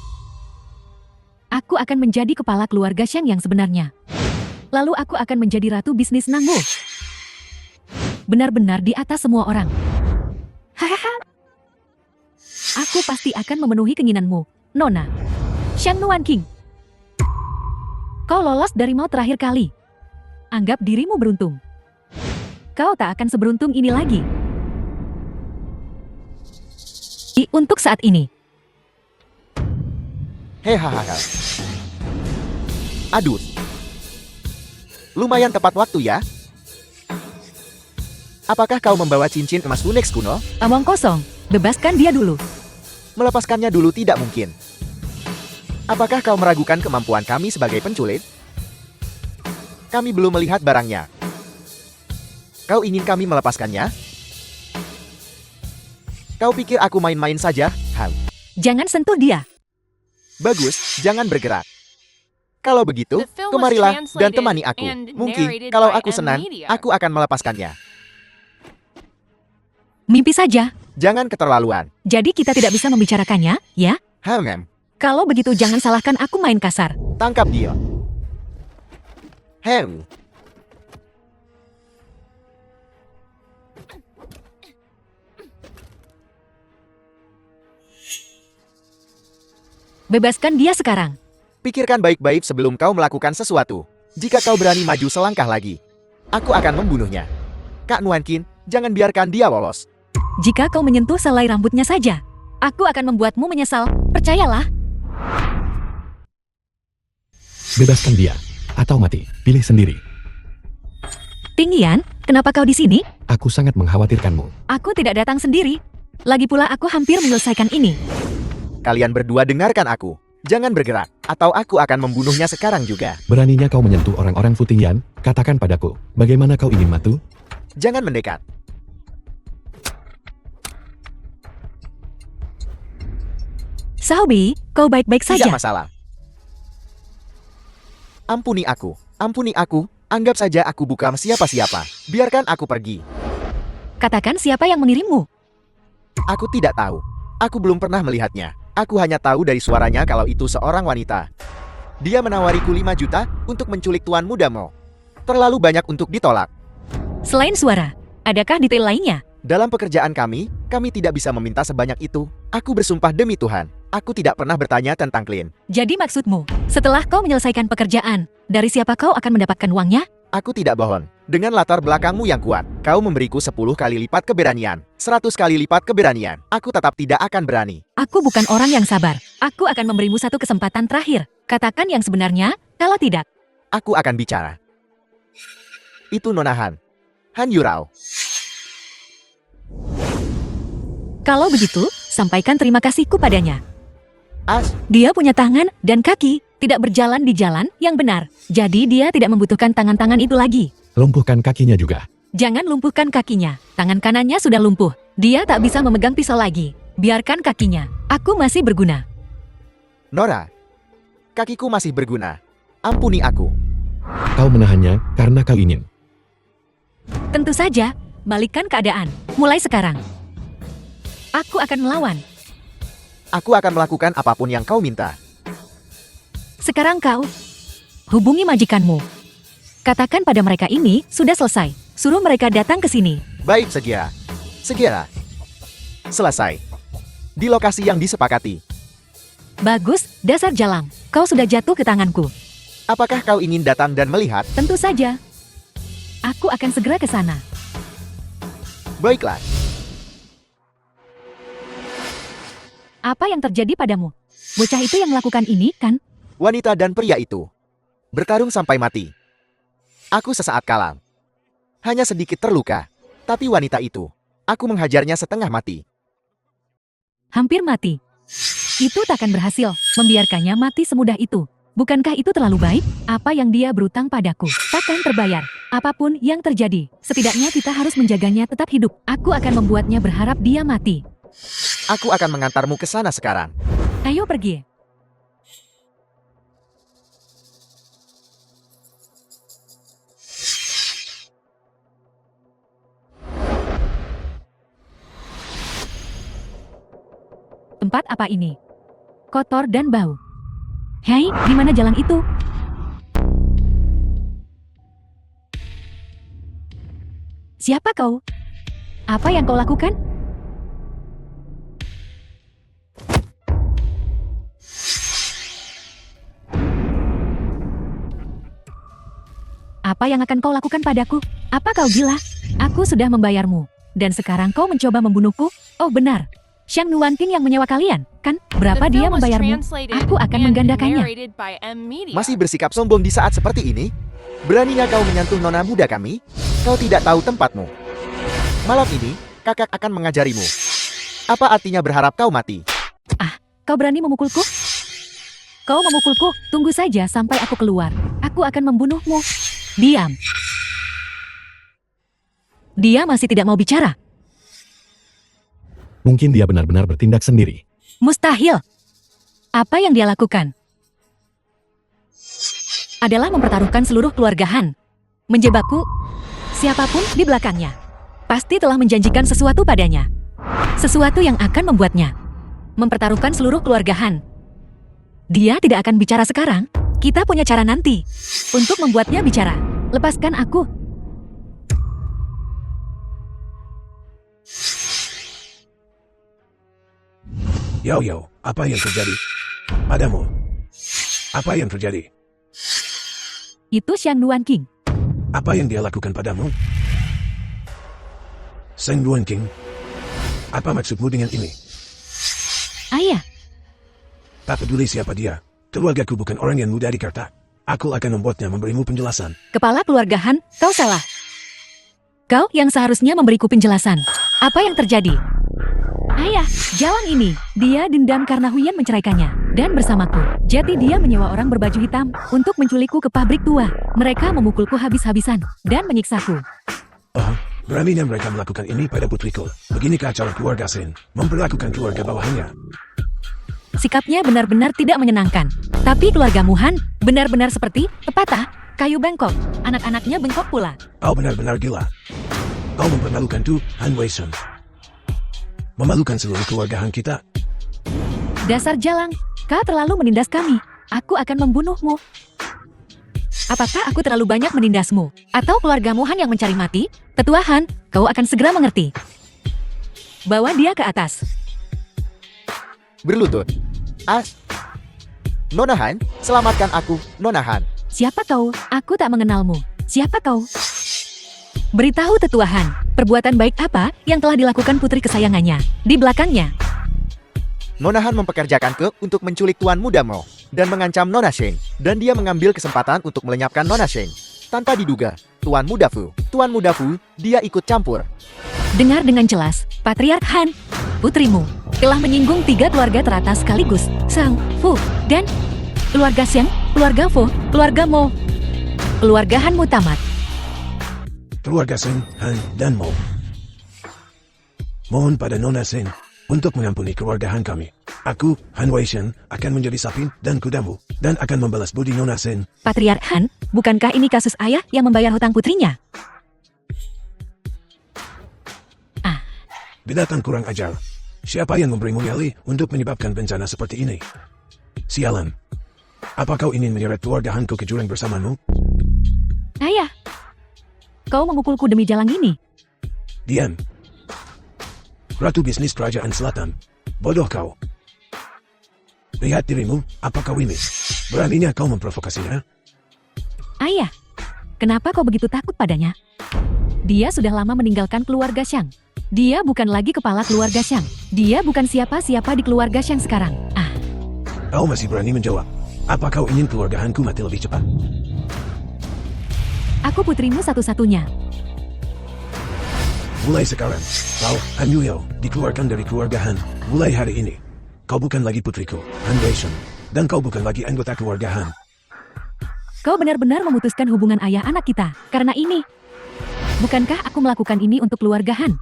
aku akan menjadi kepala keluarga Shang yang sebenarnya. Lalu aku akan menjadi ratu bisnis Nangwu. Benar-benar di atas semua orang. Hahaha. Aku pasti akan memenuhi keinginanmu, Nona. Shang Luan King. Kau lolos dari maut terakhir kali. Anggap dirimu beruntung. Kau tak akan seberuntung ini lagi. Untuk saat ini. Hehaha. Aduh. Lumayan tepat waktu ya. Apakah kau membawa cincin emas Phoenix kuno? Omong kosong. Bebaskan dia dulu. Melepaskannya dulu tidak mungkin. Apakah kau meragukan kemampuan kami sebagai penculik? Kami belum melihat barangnya. Kau ingin kami melepaskannya? Kau pikir aku main-main saja? Jangan sentuh dia. Bagus, jangan bergerak. Kalau begitu, kemarilah dan temani aku. Mungkin, kalau aku senang, aku akan melepaskannya. Mimpi saja. Jangan keterlaluan. Jadi kita tidak bisa membicarakannya, ya? Kalau begitu jangan salahkan aku main kasar. Tangkap dia. Bebaskan dia sekarang. Pikirkan baik-baik sebelum kau melakukan sesuatu. Jika kau berani maju selangkah lagi, aku akan membunuhnya. Kak Nuan Kin, jangan biarkan dia lolos. Jika kau menyentuh selai rambutnya saja, aku akan membuatmu menyesal. Percayalah. Bebaskan dia, atau mati. Pilih sendiri. Tinggian, kenapa kau di sini? Aku sangat mengkhawatirkanmu. Aku tidak datang sendiri. Lagi pula aku hampir menyelesaikan ini. Kalian berdua dengarkan aku. Jangan bergerak, atau aku akan membunuhnya sekarang juga. Beraninya kau menyentuh orang-orang Futingyan? Katakan padaku, bagaimana kau ingin mati? Jangan mendekat. Xiaobi, kau baik-baik saja. Tidak masalah. Ampuni aku, anggap saja aku bukan siapa-siapa. Biarkan aku pergi. Katakan siapa yang mengirimmu. Aku tidak tahu. Aku belum pernah melihatnya. Aku hanya tahu dari suaranya kalau itu seorang wanita. Dia menawariku 5 juta untuk menculik tuan muda Mo. Terlalu banyak untuk ditolak. Selain suara, adakah detail lainnya? Dalam pekerjaan kami tidak bisa meminta sebanyak itu. Aku bersumpah demi Tuhan, aku tidak pernah bertanya tentang klien. Jadi maksudmu, setelah kau menyelesaikan pekerjaan, dari siapa kau akan mendapatkan uangnya? Aku tidak bohong. Dengan latar belakangmu yang kuat, kau memberiku 10 kali lipat keberanian, 100 kali lipat keberanian. Aku tetap tidak akan berani. Aku bukan orang yang sabar. Aku akan memberimu satu kesempatan terakhir. Katakan yang sebenarnya, kalau tidak. Aku akan bicara. Itu Nona Han. Han Yurao. Kalau begitu, sampaikan terima kasihku padanya. As, Dia punya tangan dan kaki, tidak berjalan di jalan yang benar. Jadi dia tidak membutuhkan tangan-tangan itu lagi. Lumpuhkan kakinya juga. Jangan lumpuhkan kakinya. Tangan kanannya sudah lumpuh. Dia tak bisa memegang pisau lagi. Biarkan kakinya. Aku masih berguna. Nora. Kakiku masih berguna. Ampuni aku. Kau menahannya karena kau ingin. Tentu saja, balikkan keadaan. Mulai sekarang. Aku akan melawan. Aku akan melakukan apapun yang kau minta. Sekarang kau hubungi majikanmu. Katakan pada mereka ini sudah selesai. Suruh mereka datang ke sini. Baik, segera. Segera. Selesai. Di lokasi yang disepakati. Bagus, dasar jalang. Kau sudah jatuh ke tanganku. Apakah kau ingin datang dan melihat? Tentu saja. Aku akan segera ke sana. Baiklah. Apa yang terjadi padamu? Bocah itu yang melakukan ini, kan? Wanita dan pria itu bertarung sampai mati. Aku sesaat kalah. Hanya sedikit terluka. Tapi wanita itu, aku menghajarnya setengah mati. Hampir mati. Itu takkan berhasil, membiarkannya mati semudah itu. Bukankah itu terlalu baik? Apa yang dia berutang padaku takkan terbayar. Apapun yang terjadi, setidaknya kita harus menjaganya tetap hidup. Aku akan membuatnya berharap dia mati. Aku akan mengantarmu ke sana sekarang. Ayo pergi. Tempat apa ini? Kotor dan bau. Hei, di mana jalan itu? Siapa kau? Apa yang kau lakukan? Apa yang akan kau lakukan padaku? Apa kau gila? Aku sudah membayarmu. Dan sekarang kau mencoba membunuhku? Oh benar. Xiang Nuanting yang menyewa kalian, kan? Berapa dia membayarmu? Aku akan menggandakannya. Masih bersikap sombong di saat seperti ini? Beraninya kau menyentuh nona muda kami? Kau tidak tahu tempatmu. Malam ini, kakak akan mengajarimu. Apa artinya berharap kau mati? Kau berani memukulku? Kau memukulku? Tunggu saja sampai aku keluar. Aku akan membunuhmu. Diam. Dia masih tidak mau bicara. Mungkin dia benar-benar bertindak sendiri. Mustahil. Apa yang dia lakukan adalah mempertaruhkan seluruh keluarga Han. Menjebakku. Siapapun di belakangnya pasti telah menjanjikan sesuatu padanya. Sesuatu yang akan membuatnya mempertaruhkan seluruh keluarga Han. Dia tidak akan bicara sekarang. Kita punya cara nanti untuk membuatnya bicara. Lepaskan aku. Yo, apa yang terjadi? Padamu. Apa yang terjadi? Itu Xiang Nuanting. Apa yang dia lakukan padamu? Seng Duan King, apa maksudmu dengan ini? Ayah, Tak peduli siapa dia. Keluargaku bukan orang yang mudah dikarta. Aku akan membuatnya memberimu penjelasan. kepala keluarga Han, kau salah. Kau yang seharusnya memberiku penjelasan. Apa yang terjadi? Ayah, jalan ini. Dia dendam karena Huyan menceraikannya. Dan bersamaku. Jadi dia menyewa orang berbaju hitam untuk menculikku ke pabrik tua. Mereka memukulku habis-habisan dan menyiksaku. Oh, beraninya mereka melakukan ini pada putriku. Beginikah cara keluarga Sin memperlakukan keluarga bawahannya? Sikapnya benar-benar tidak menyenangkan. Tapi keluarga Han benar-benar seperti pepatah, kayu bengkok. Anak-anaknya bengkok pula. Kau benar-benar gila. Kau mempermalukan Tu Han Wei Shun. Memalukan seluruh keluarga Han kita. Dasar jalang, kau terlalu menindas kami. Aku akan membunuhmu. Apakah aku terlalu banyak menindasmu? Atau keluargamu Han yang mencari mati? Tetua Han, kau akan segera mengerti. Bawa dia ke atas. Berlutut. Nona Han, selamatkan aku, Nona Han. Siapa kau? Aku tak mengenalmu. Siapa kau? Beritahu Tetua Han, perbuatan baik apa yang telah dilakukan putri kesayangannya di belakangnya. Nona Han mempekerjakan Ke untuk menculik Tuan Muda Mo dan mengancam Nona Sheng, dan dia mengambil kesempatan untuk melenyapkan Nona Sheng. Tanpa diduga, Tuan Muda Fu, dia ikut campur. Dengar dengan jelas, Patriark Han, putrimu telah menyinggung 3 keluarga teratas sekaligus, Sang, Fu, dan keluarga Sheng, keluarga Fu, keluarga Mo. Keluarga Hanmu tamat. Keluarga Sheng, Han, dan Mo. Mohon pada Nona Sheng untuk mengampuni keluarga Han kami. Aku, Han Weishen, akan menjadi sapi dan kudamu, dan akan membalas budi Nona Sheng. Patriark Han, bukankah ini kasus ayah yang membayar hutang putrinya? Binatang kurang ajar. Siapa yang memberimu nyali untuk menyebabkan bencana seperti ini? Sialan. Apa kau ingin menyeret keluarga Hanku ke jurang bersamamu? Ayah, kau memukulku demi jalang ini. Diam. Ratu bisnis kerajaan selatan. Bodoh kau. Lihat dirimu, apa kau ini? Beraninya kau memprovokasinya? Ayah, kenapa kau begitu takut padanya? Dia sudah lama meninggalkan keluarga Shang. Dia bukan lagi kepala keluarga Shang. Dia bukan siapa-siapa di keluarga Shang sekarang. Kau masih berani menjawab. Apa kau ingin keluarga Hanku mati lebih cepat? Aku putrimu satu-satunya. Mulai sekarang, kau, Han Yuyo, dikeluarkan dari keluarga Han. Mulai hari ini, kau bukan lagi putriku, Han Weishen. Dan kau bukan lagi anggota keluarga Han. Kau benar-benar memutuskan hubungan ayah anak kita. Karena ini. Bukankah aku melakukan ini untuk keluarga Han?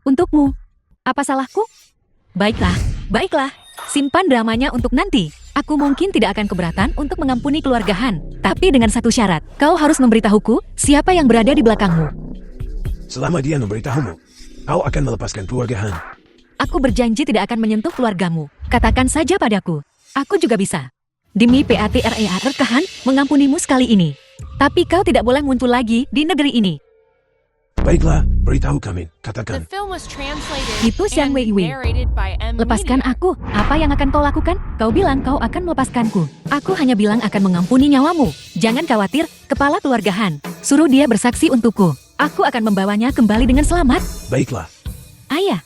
Untukmu. Apa salahku? Baiklah, baiklah. Simpan dramanya untuk nanti. Aku mungkin tidak akan keberatan untuk mengampuni keluarga Han. Tapi dengan satu syarat. Kau harus memberitahuku siapa yang berada di belakangmu. Selama dia memberitahumu, kau akan melepaskan keluarga Han. Aku berjanji tidak akan menyentuh keluargamu. Katakan saja padaku. Aku juga bisa. Demi PATREA Rekahan mengampunimu sekali ini. Tapi kau tidak boleh muncul lagi di negeri ini. Baiklah, beritahu kami, katakan. Itu Xiang Weiwei. Lepaskan aku. Apa yang akan kau lakukan? Kau bilang kau akan melepaskanku. Aku hanya bilang akan mengampuni nyawamu. Jangan khawatir, kepala keluarga Han. Suruh dia bersaksi untukku. Aku akan membawanya kembali dengan selamat. Baiklah. Ayah.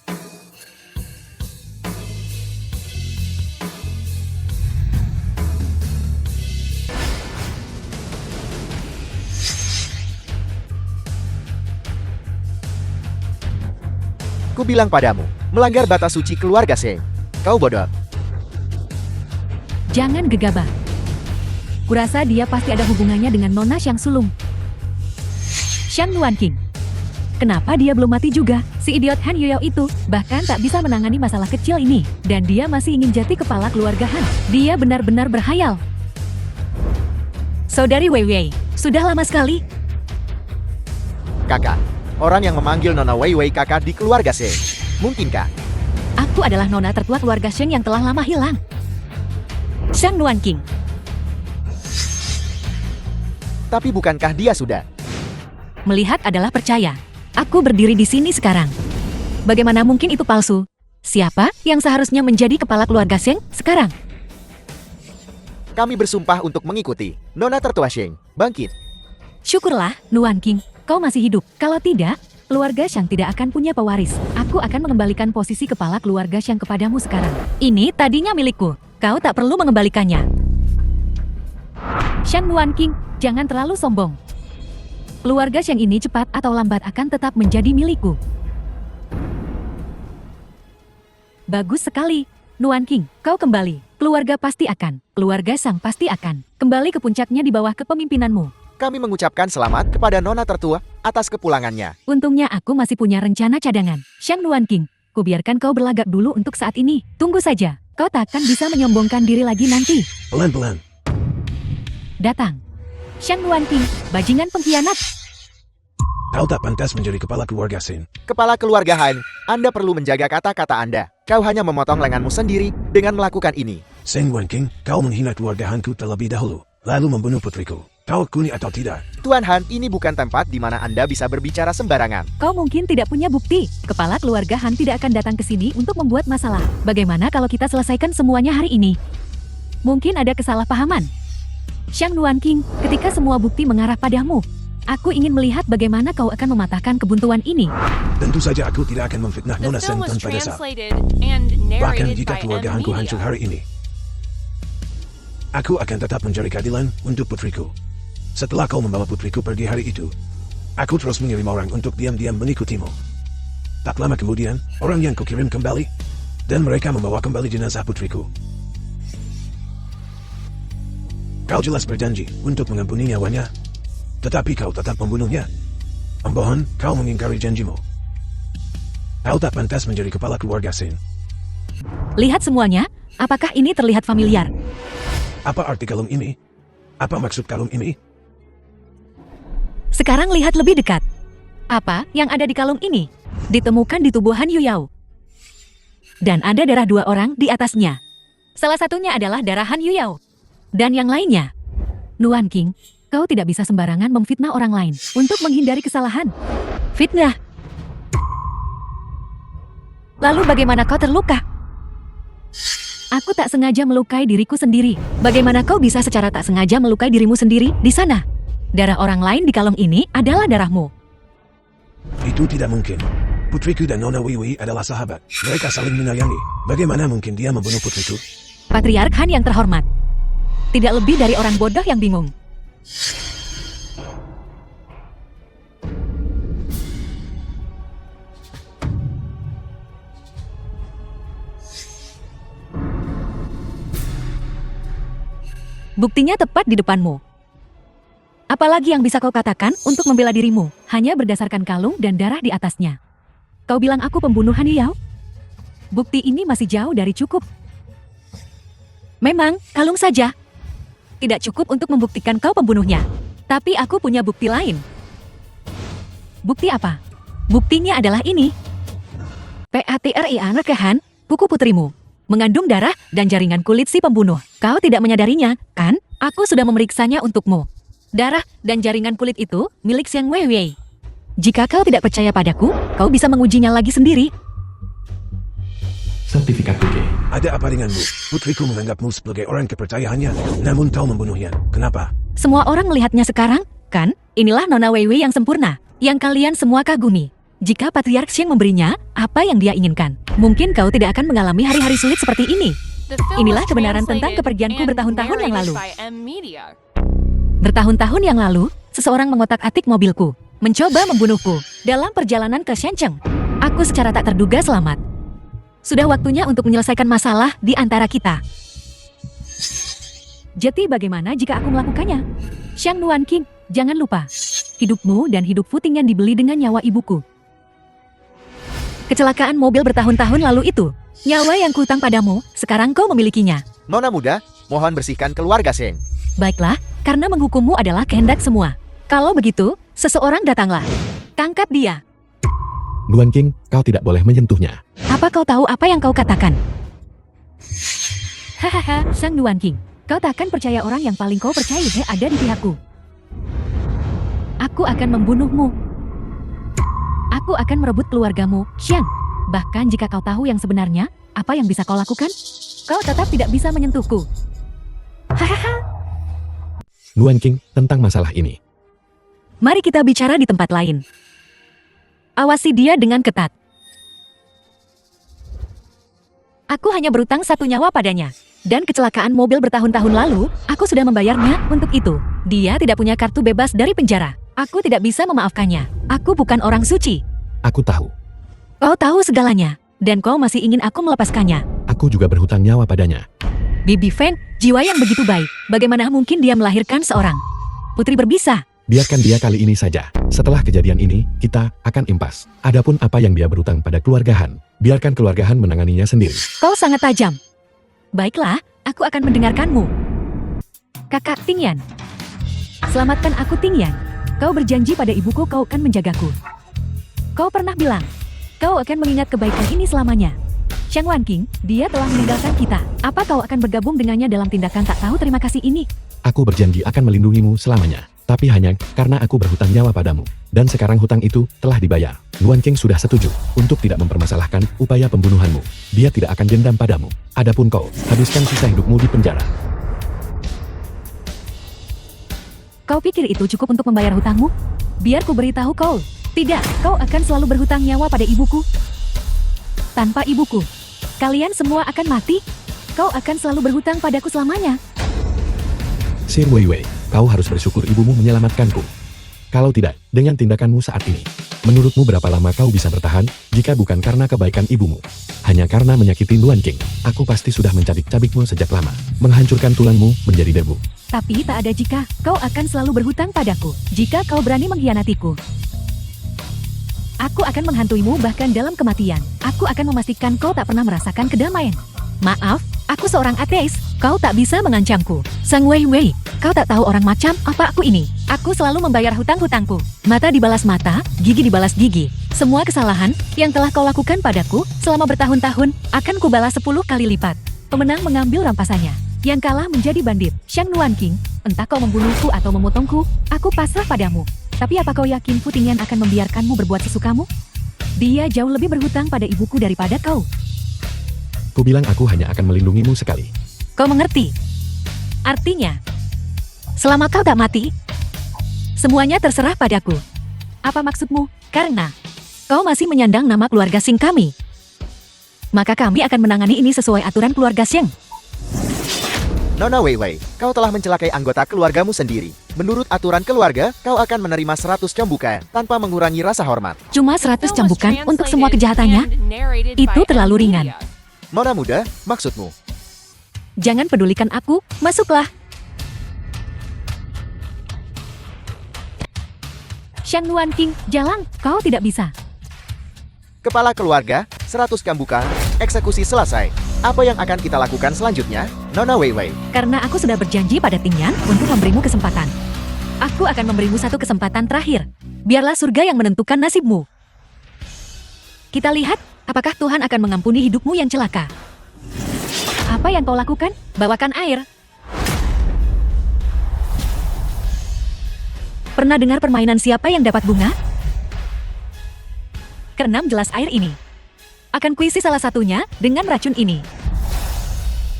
Ku bilang padamu, melanggar batas suci keluarga Sheng. Kau bodoh. Jangan gegabah. Kurasa dia pasti ada hubungannya dengan Nona Xiang Sulung. Xiang Nuanqing. Kenapa dia belum mati juga? Si idiot Han Yuyo itu bahkan tak bisa menangani masalah kecil ini. Dan dia masih ingin jadi kepala keluarga Han. Dia benar-benar berhayal. Saudari Weiwei, sudah lama sekali. Kakak, orang yang memanggil Nona Weiwei kakak di keluarga Sheng. Mungkinkah? Aku adalah nona tertua keluarga Sheng yang telah lama hilang. Xiang Nuanqing. Tapi bukankah dia sudah? Melihat adalah percaya. Aku berdiri di sini sekarang. Bagaimana mungkin itu palsu? Siapa yang seharusnya menjadi kepala keluarga Sheng sekarang? Kami bersumpah untuk mengikuti Nona tertua Sheng. Bangkit. Syukurlah, Nuanqing, kau masih hidup. Kalau tidak, keluarga Shang tidak akan punya pewaris. Aku akan mengembalikan posisi kepala keluarga Shang kepadamu sekarang. Ini tadinya milikku. Kau tak perlu mengembalikannya. Shang Nuanqing, jangan terlalu sombong. Keluarga Shang ini cepat atau lambat akan tetap menjadi milikku. Bagus sekali. Nuanqing, kau kembali. Keluarga Shang pasti akan kembali ke puncaknya di bawah kepemimpinanmu. Kami mengucapkan selamat kepada Nona tertua atas kepulangannya. Untungnya aku masih punya rencana cadangan. Xiang Nuanqing, kubiarkan kau berlagak dulu untuk saat ini. Tunggu saja, kau takkan bisa menyombongkan diri lagi nanti. Pelan-pelan. Datang. Xiang Nuanqing, bajingan pengkhianat. Kau tak pantas menjadi kepala keluarga Sheng. Kepala keluarga Han, Anda perlu menjaga kata-kata Anda. Kau hanya memotong lenganmu sendiri dengan melakukan ini. Seng Wan King, kau menghina keluarga Hanku terlebih dahulu, lalu membunuh putriku. Kau kuni atau tidak? Tuan Han, ini bukan tempat di mana Anda bisa berbicara sembarangan. Kau mungkin tidak punya bukti. Kepala keluarga Han tidak akan datang ke sini untuk membuat masalah. Bagaimana kalau kita selesaikan semuanya hari ini? Mungkin ada kesalahpahaman. Xiang Nuan King, ketika semua bukti mengarah padamu, aku ingin melihat bagaimana kau akan mematahkan kebuntuan ini. Tentu saja aku tidak akan memfitnah The Nona Seng film was tanpa dasar. translated and Bahkan narrated jika by keluarga M Hanku hancur Media. hari ini, aku akan tetap mencari keadilan untuk putriku. Setelah kau membawa putriku pergi hari itu, aku terus mengirim orang untuk diam-diam mengikutimu. Tak lama kemudian, orang yang kukirim kembali, dan mereka membawa kembali jenazah putriku. Kau jelas berjanji untuk mengampuni nyawanya, tetapi kau tetap membunuhnya. Pembohong, kau mengingkari janjimu. Kau tak pantas menjadi kepala keluarga Sin. Lihat semuanya, apakah ini terlihat familiar? Apa arti kalung ini? Apa maksud kalung ini? Sekarang lihat lebih dekat. Apa yang ada di kalung ini? Ditemukan di tubuh Han Yuyao. Dan ada darah 2 orang di atasnya. Salah satunya adalah darah Han Yuyao. Dan yang lainnya. Nuan King, kau tidak bisa sembarangan memfitnah orang lain untuk menghindari kesalahan. Fitnah. Lalu bagaimana kau terluka? Aku tak sengaja melukai diriku sendiri. Bagaimana kau bisa secara tak sengaja melukai dirimu sendiri di sana? Darah orang lain di kalung ini adalah darahmu. Itu tidak mungkin. Putriku dan Nona Wiwi adalah sahabat. Mereka saling menyayangi. Bagaimana mungkin dia membunuh putriku? Patriark Han yang terhormat. Tidak lebih dari orang bodoh yang bingung. Buktinya tepat di depanmu. Apalagi yang bisa kau katakan untuk membela dirimu, hanya berdasarkan kalung dan darah di atasnya. Kau bilang aku pembunuh Han Yuyao? Bukti ini masih jauh dari cukup. Memang, kalung saja. Tidak cukup untuk membuktikan kau pembunuhnya. Tapi aku punya bukti lain. Bukti apa? Buktinya adalah ini. PATRIAN Rekehan, buku putrimu. Mengandung darah dan jaringan kulit si pembunuh. Kau tidak menyadarinya, kan? Aku sudah memeriksanya untukmu. Darah dan jaringan kulit itu milik Xiang Weiwei. Jika kau tidak percaya padaku, kau bisa mengujinya lagi sendiri. Sertifikat PG. Ada apa denganmu? Putriku menganggapmu sebagai orang kepercayaannya, namun kau membunuhnya. Kenapa? Semua orang melihatnya sekarang, kan? Inilah Nona Weiwei yang sempurna, yang kalian semua kagumi. Jika Patriark Xiang memberinya, apa yang dia inginkan? Mungkin kau tidak akan mengalami hari-hari sulit seperti ini. The film Inilah was kebenaran tentang translated kepergianku and bertahun-tahun yang narrated lalu. by M Media. Bertahun-tahun yang lalu, seseorang mengotak-atik mobilku, mencoba membunuhku dalam perjalanan ke Shenzhen. Aku secara tak terduga selamat. Sudah waktunya untuk menyelesaikan masalah di antara kita. Jadi bagaimana jika aku melakukannya? Xiang Nuan King, jangan lupa. Hidupmu dan hidup Futing yang dibeli dengan nyawa ibuku. Kecelakaan mobil bertahun-tahun lalu itu, nyawa yang kuutang padamu, sekarang kau memilikinya. Nona muda, mohon bersihkan keluarga Seng. Baiklah, karena menghukummu adalah kehendak semua. Kalau begitu, seseorang datanglah. Tangkap dia. Nuan King, kau tidak boleh menyentuhnya. Apa kau tahu apa yang kau katakan? Hahaha, Sang Nuan King. Kau takkan percaya orang yang paling kau percaya ada di pihakku. Aku akan membunuhmu. Aku akan merebut keluargamu, Xiang. Bahkan jika kau tahu yang sebenarnya, apa yang bisa kau lakukan? Kau tetap tidak bisa menyentuhku. Hahaha. Nuan King, tentang masalah ini. Mari kita bicara di tempat lain. Awasi dia dengan ketat. Aku hanya berutang 1 nyawa padanya. Dan kecelakaan mobil bertahun-tahun lalu, aku sudah membayarnya untuk itu. Dia tidak punya kartu bebas dari penjara. Aku tidak bisa memaafkannya. Aku bukan orang suci. Aku tahu. Kau tahu segalanya. Dan kau masih ingin aku melepaskannya. Aku juga berhutang nyawa padanya. Bibi Feng, jiwa yang begitu baik. Bagaimana mungkin dia melahirkan seorang putri berbisa? Biarkan dia kali ini saja. Setelah kejadian ini, kita akan impas. Adapun apa yang dia berutang pada keluarga Han, biarkan keluarga Han menanganinya sendiri. Kau sangat tajam. Baiklah, aku akan mendengarkanmu. Kakak Tingyan. Selamatkan aku Tingyan. Kau berjanji pada ibuku kau akan menjagaku. Kau pernah bilang, kau akan mengingat kebaikan ini selamanya. Shang Wanqing, dia telah meninggalkan kita. Apa kau akan bergabung dengannya dalam tindakan tak tahu terima kasih ini? Aku berjanji akan melindungimu selamanya. Tapi hanya karena aku berhutang nyawa padamu. Dan sekarang hutang itu telah dibayar. Luan King sudah setuju untuk tidak mempermasalahkan upaya pembunuhanmu. Dia tidak akan dendam padamu. Adapun kau, habiskan sisa hidupmu di penjara. Kau pikir itu cukup untuk membayar hutangmu? Biar ku beritahu kau. Tidak, kau akan selalu berhutang nyawa pada ibuku. Tanpa ibuku, kalian semua akan mati. Kau akan selalu berhutang padaku selamanya. Sir Wei Wei, kau harus bersyukur ibumu menyelamatkanku. Kalau tidak, dengan tindakanmu saat ini, menurutmu berapa lama kau bisa bertahan, jika bukan karena kebaikan ibumu? Hanya karena menyakiti Luan King, aku pasti sudah mencabik-cabikmu sejak lama, menghancurkan tulangmu menjadi debu. Tapi tak ada jika, kau akan selalu berhutang padaku. Jika kau berani mengkhianatiku, aku akan menghantuimu bahkan dalam kematian. Aku akan memastikan kau tak pernah merasakan kedamaian. Maaf, aku seorang ateis, kau tak bisa mengancamku. Sang Wei Wei, kau tak tahu orang macam apa aku ini. Aku selalu membayar hutang-hutangku. Mata dibalas mata, gigi dibalas gigi. Semua kesalahan yang telah kau lakukan padaku selama bertahun-tahun akan kubalas 10 kali lipat. Pemenang mengambil rampasannya. Yang kalah menjadi bandit. Shang Wanqing, entah kau membunuhku atau memotongku, aku pasrah padamu. Tapi apa kau yakin Fu Tingyan akan membiarkanmu berbuat sesukamu? Dia jauh lebih berhutang pada ibuku daripada kau. Ku bilang aku hanya akan melindungimu sekali. Kau mengerti? Artinya, selama kau tak mati, semuanya terserah padaku. Apa maksudmu? Karena kau masih menyandang nama keluarga Sing kami. Maka kami akan menangani ini sesuai aturan keluarga Sing. Nona Wei Wei, kau telah mencelakai anggota keluargamu sendiri. Menurut aturan keluarga, kau akan menerima 100 cambukan tanpa mengurangi rasa hormat. Cuma 100 cambukan untuk semua kejahatannya? Itu terlalu ringan. Nona muda, maksudmu? Jangan pedulikan aku, masuklah. Shang Wanqing, jalan, kau tidak bisa. Kepala keluarga, 100 cambukan, eksekusi selesai. Apa yang akan kita lakukan selanjutnya, Nona Wei Wei? Karena aku sudah berjanji pada Tingyan untuk memberimu kesempatan. Aku akan memberimu satu kesempatan terakhir. Biarlah surga yang menentukan nasibmu. Kita lihat, apakah Tuhan akan mengampuni hidupmu yang celaka. Apa yang kau lakukan? Bawakan air. Pernah dengar permainan siapa yang dapat bunga? Keenam gelas air ini. Akan kuisi salah satunya dengan racun ini.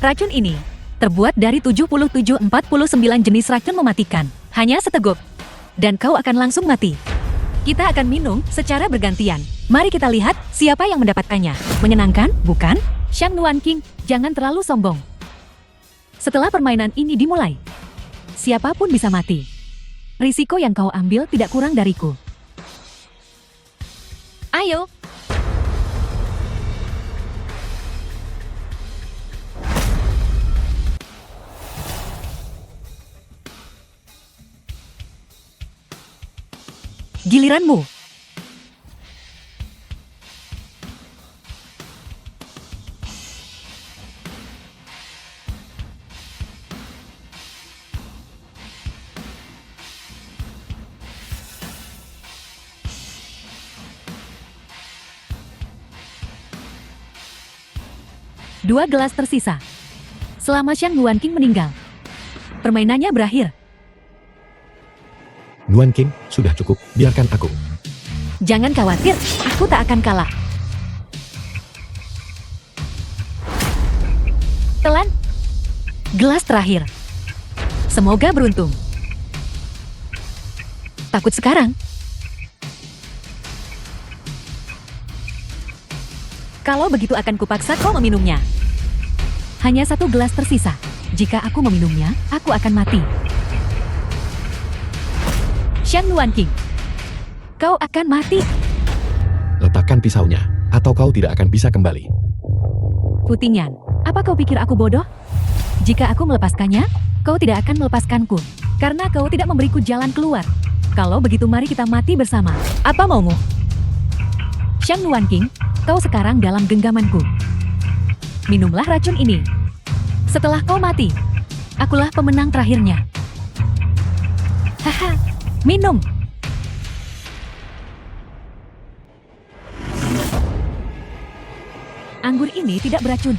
Racun ini terbuat dari 77-49 jenis racun mematikan. Hanya seteguk. Dan kau akan langsung mati. Kita akan minum secara bergantian. Mari kita lihat siapa yang mendapatkannya. Menyenangkan, bukan? Shang Wanqing, jangan terlalu sombong. Setelah permainan ini dimulai, siapapun bisa mati. Risiko yang kau ambil tidak kurang dariku. Ayo. Giliranmu. Dua gelas tersisa. Selama Shang Wanqing meninggal, permainannya berakhir. Luan King, sudah cukup, biarkan aku. Jangan khawatir, aku tak akan kalah. Telan. Gelas terakhir. Semoga beruntung. Takut sekarang? Kalau begitu akan kupaksa kau meminumnya. Hanya satu gelas tersisa. Jika aku meminumnya, aku akan mati. Shang Wanqing, kau akan mati. Letakkan pisaunya, atau kau tidak akan bisa kembali. Fu Tingyan, apa kau pikir aku bodoh? Jika aku melepaskannya, kau tidak akan melepaskanku. Karena kau tidak memberiku jalan keluar. Kalau begitu mari kita mati bersama. Apa maumu? Shang Wanqing, kau sekarang dalam genggamanku. Minumlah racun ini. Setelah kau mati, akulah pemenang terakhirnya. Haha. Minum. Anggur ini tidak beracun.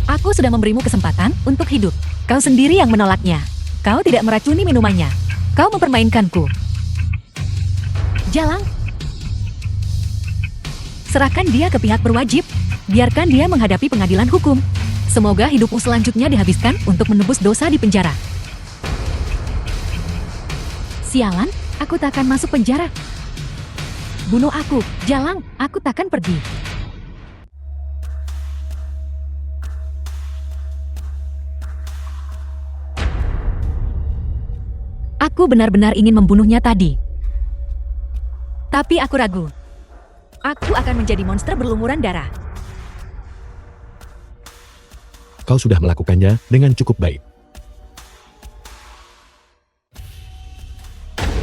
Aku sudah memberimu kesempatan untuk hidup. Kau sendiri yang menolaknya. Kau tidak meracuni minumannya. Kau mempermainkanku. Jalang. Serahkan dia ke pihak berwajib. Biarkan dia menghadapi pengadilan hukum. Semoga hidupmu selanjutnya dihabiskan untuk menebus dosa di penjara. Sialan, aku takkan masuk penjara. Bunuh aku, Jalang, aku takkan pergi. Aku benar-benar ingin membunuhnya tadi. Tapi aku ragu. Aku akan menjadi monster berlumuran darah. Kau sudah melakukannya dengan cukup baik.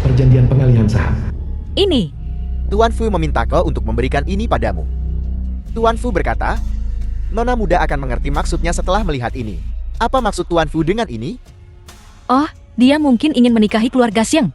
Perjanjian pengalihan saham. Ini, Tuan Fu meminta kau untuk memberikan ini padamu. Tuan Fu berkata, Nona muda akan mengerti maksudnya setelah melihat ini. Apa maksud Tuan Fu dengan ini? oh, dia mungkin ingin menikahi keluarga Xiang.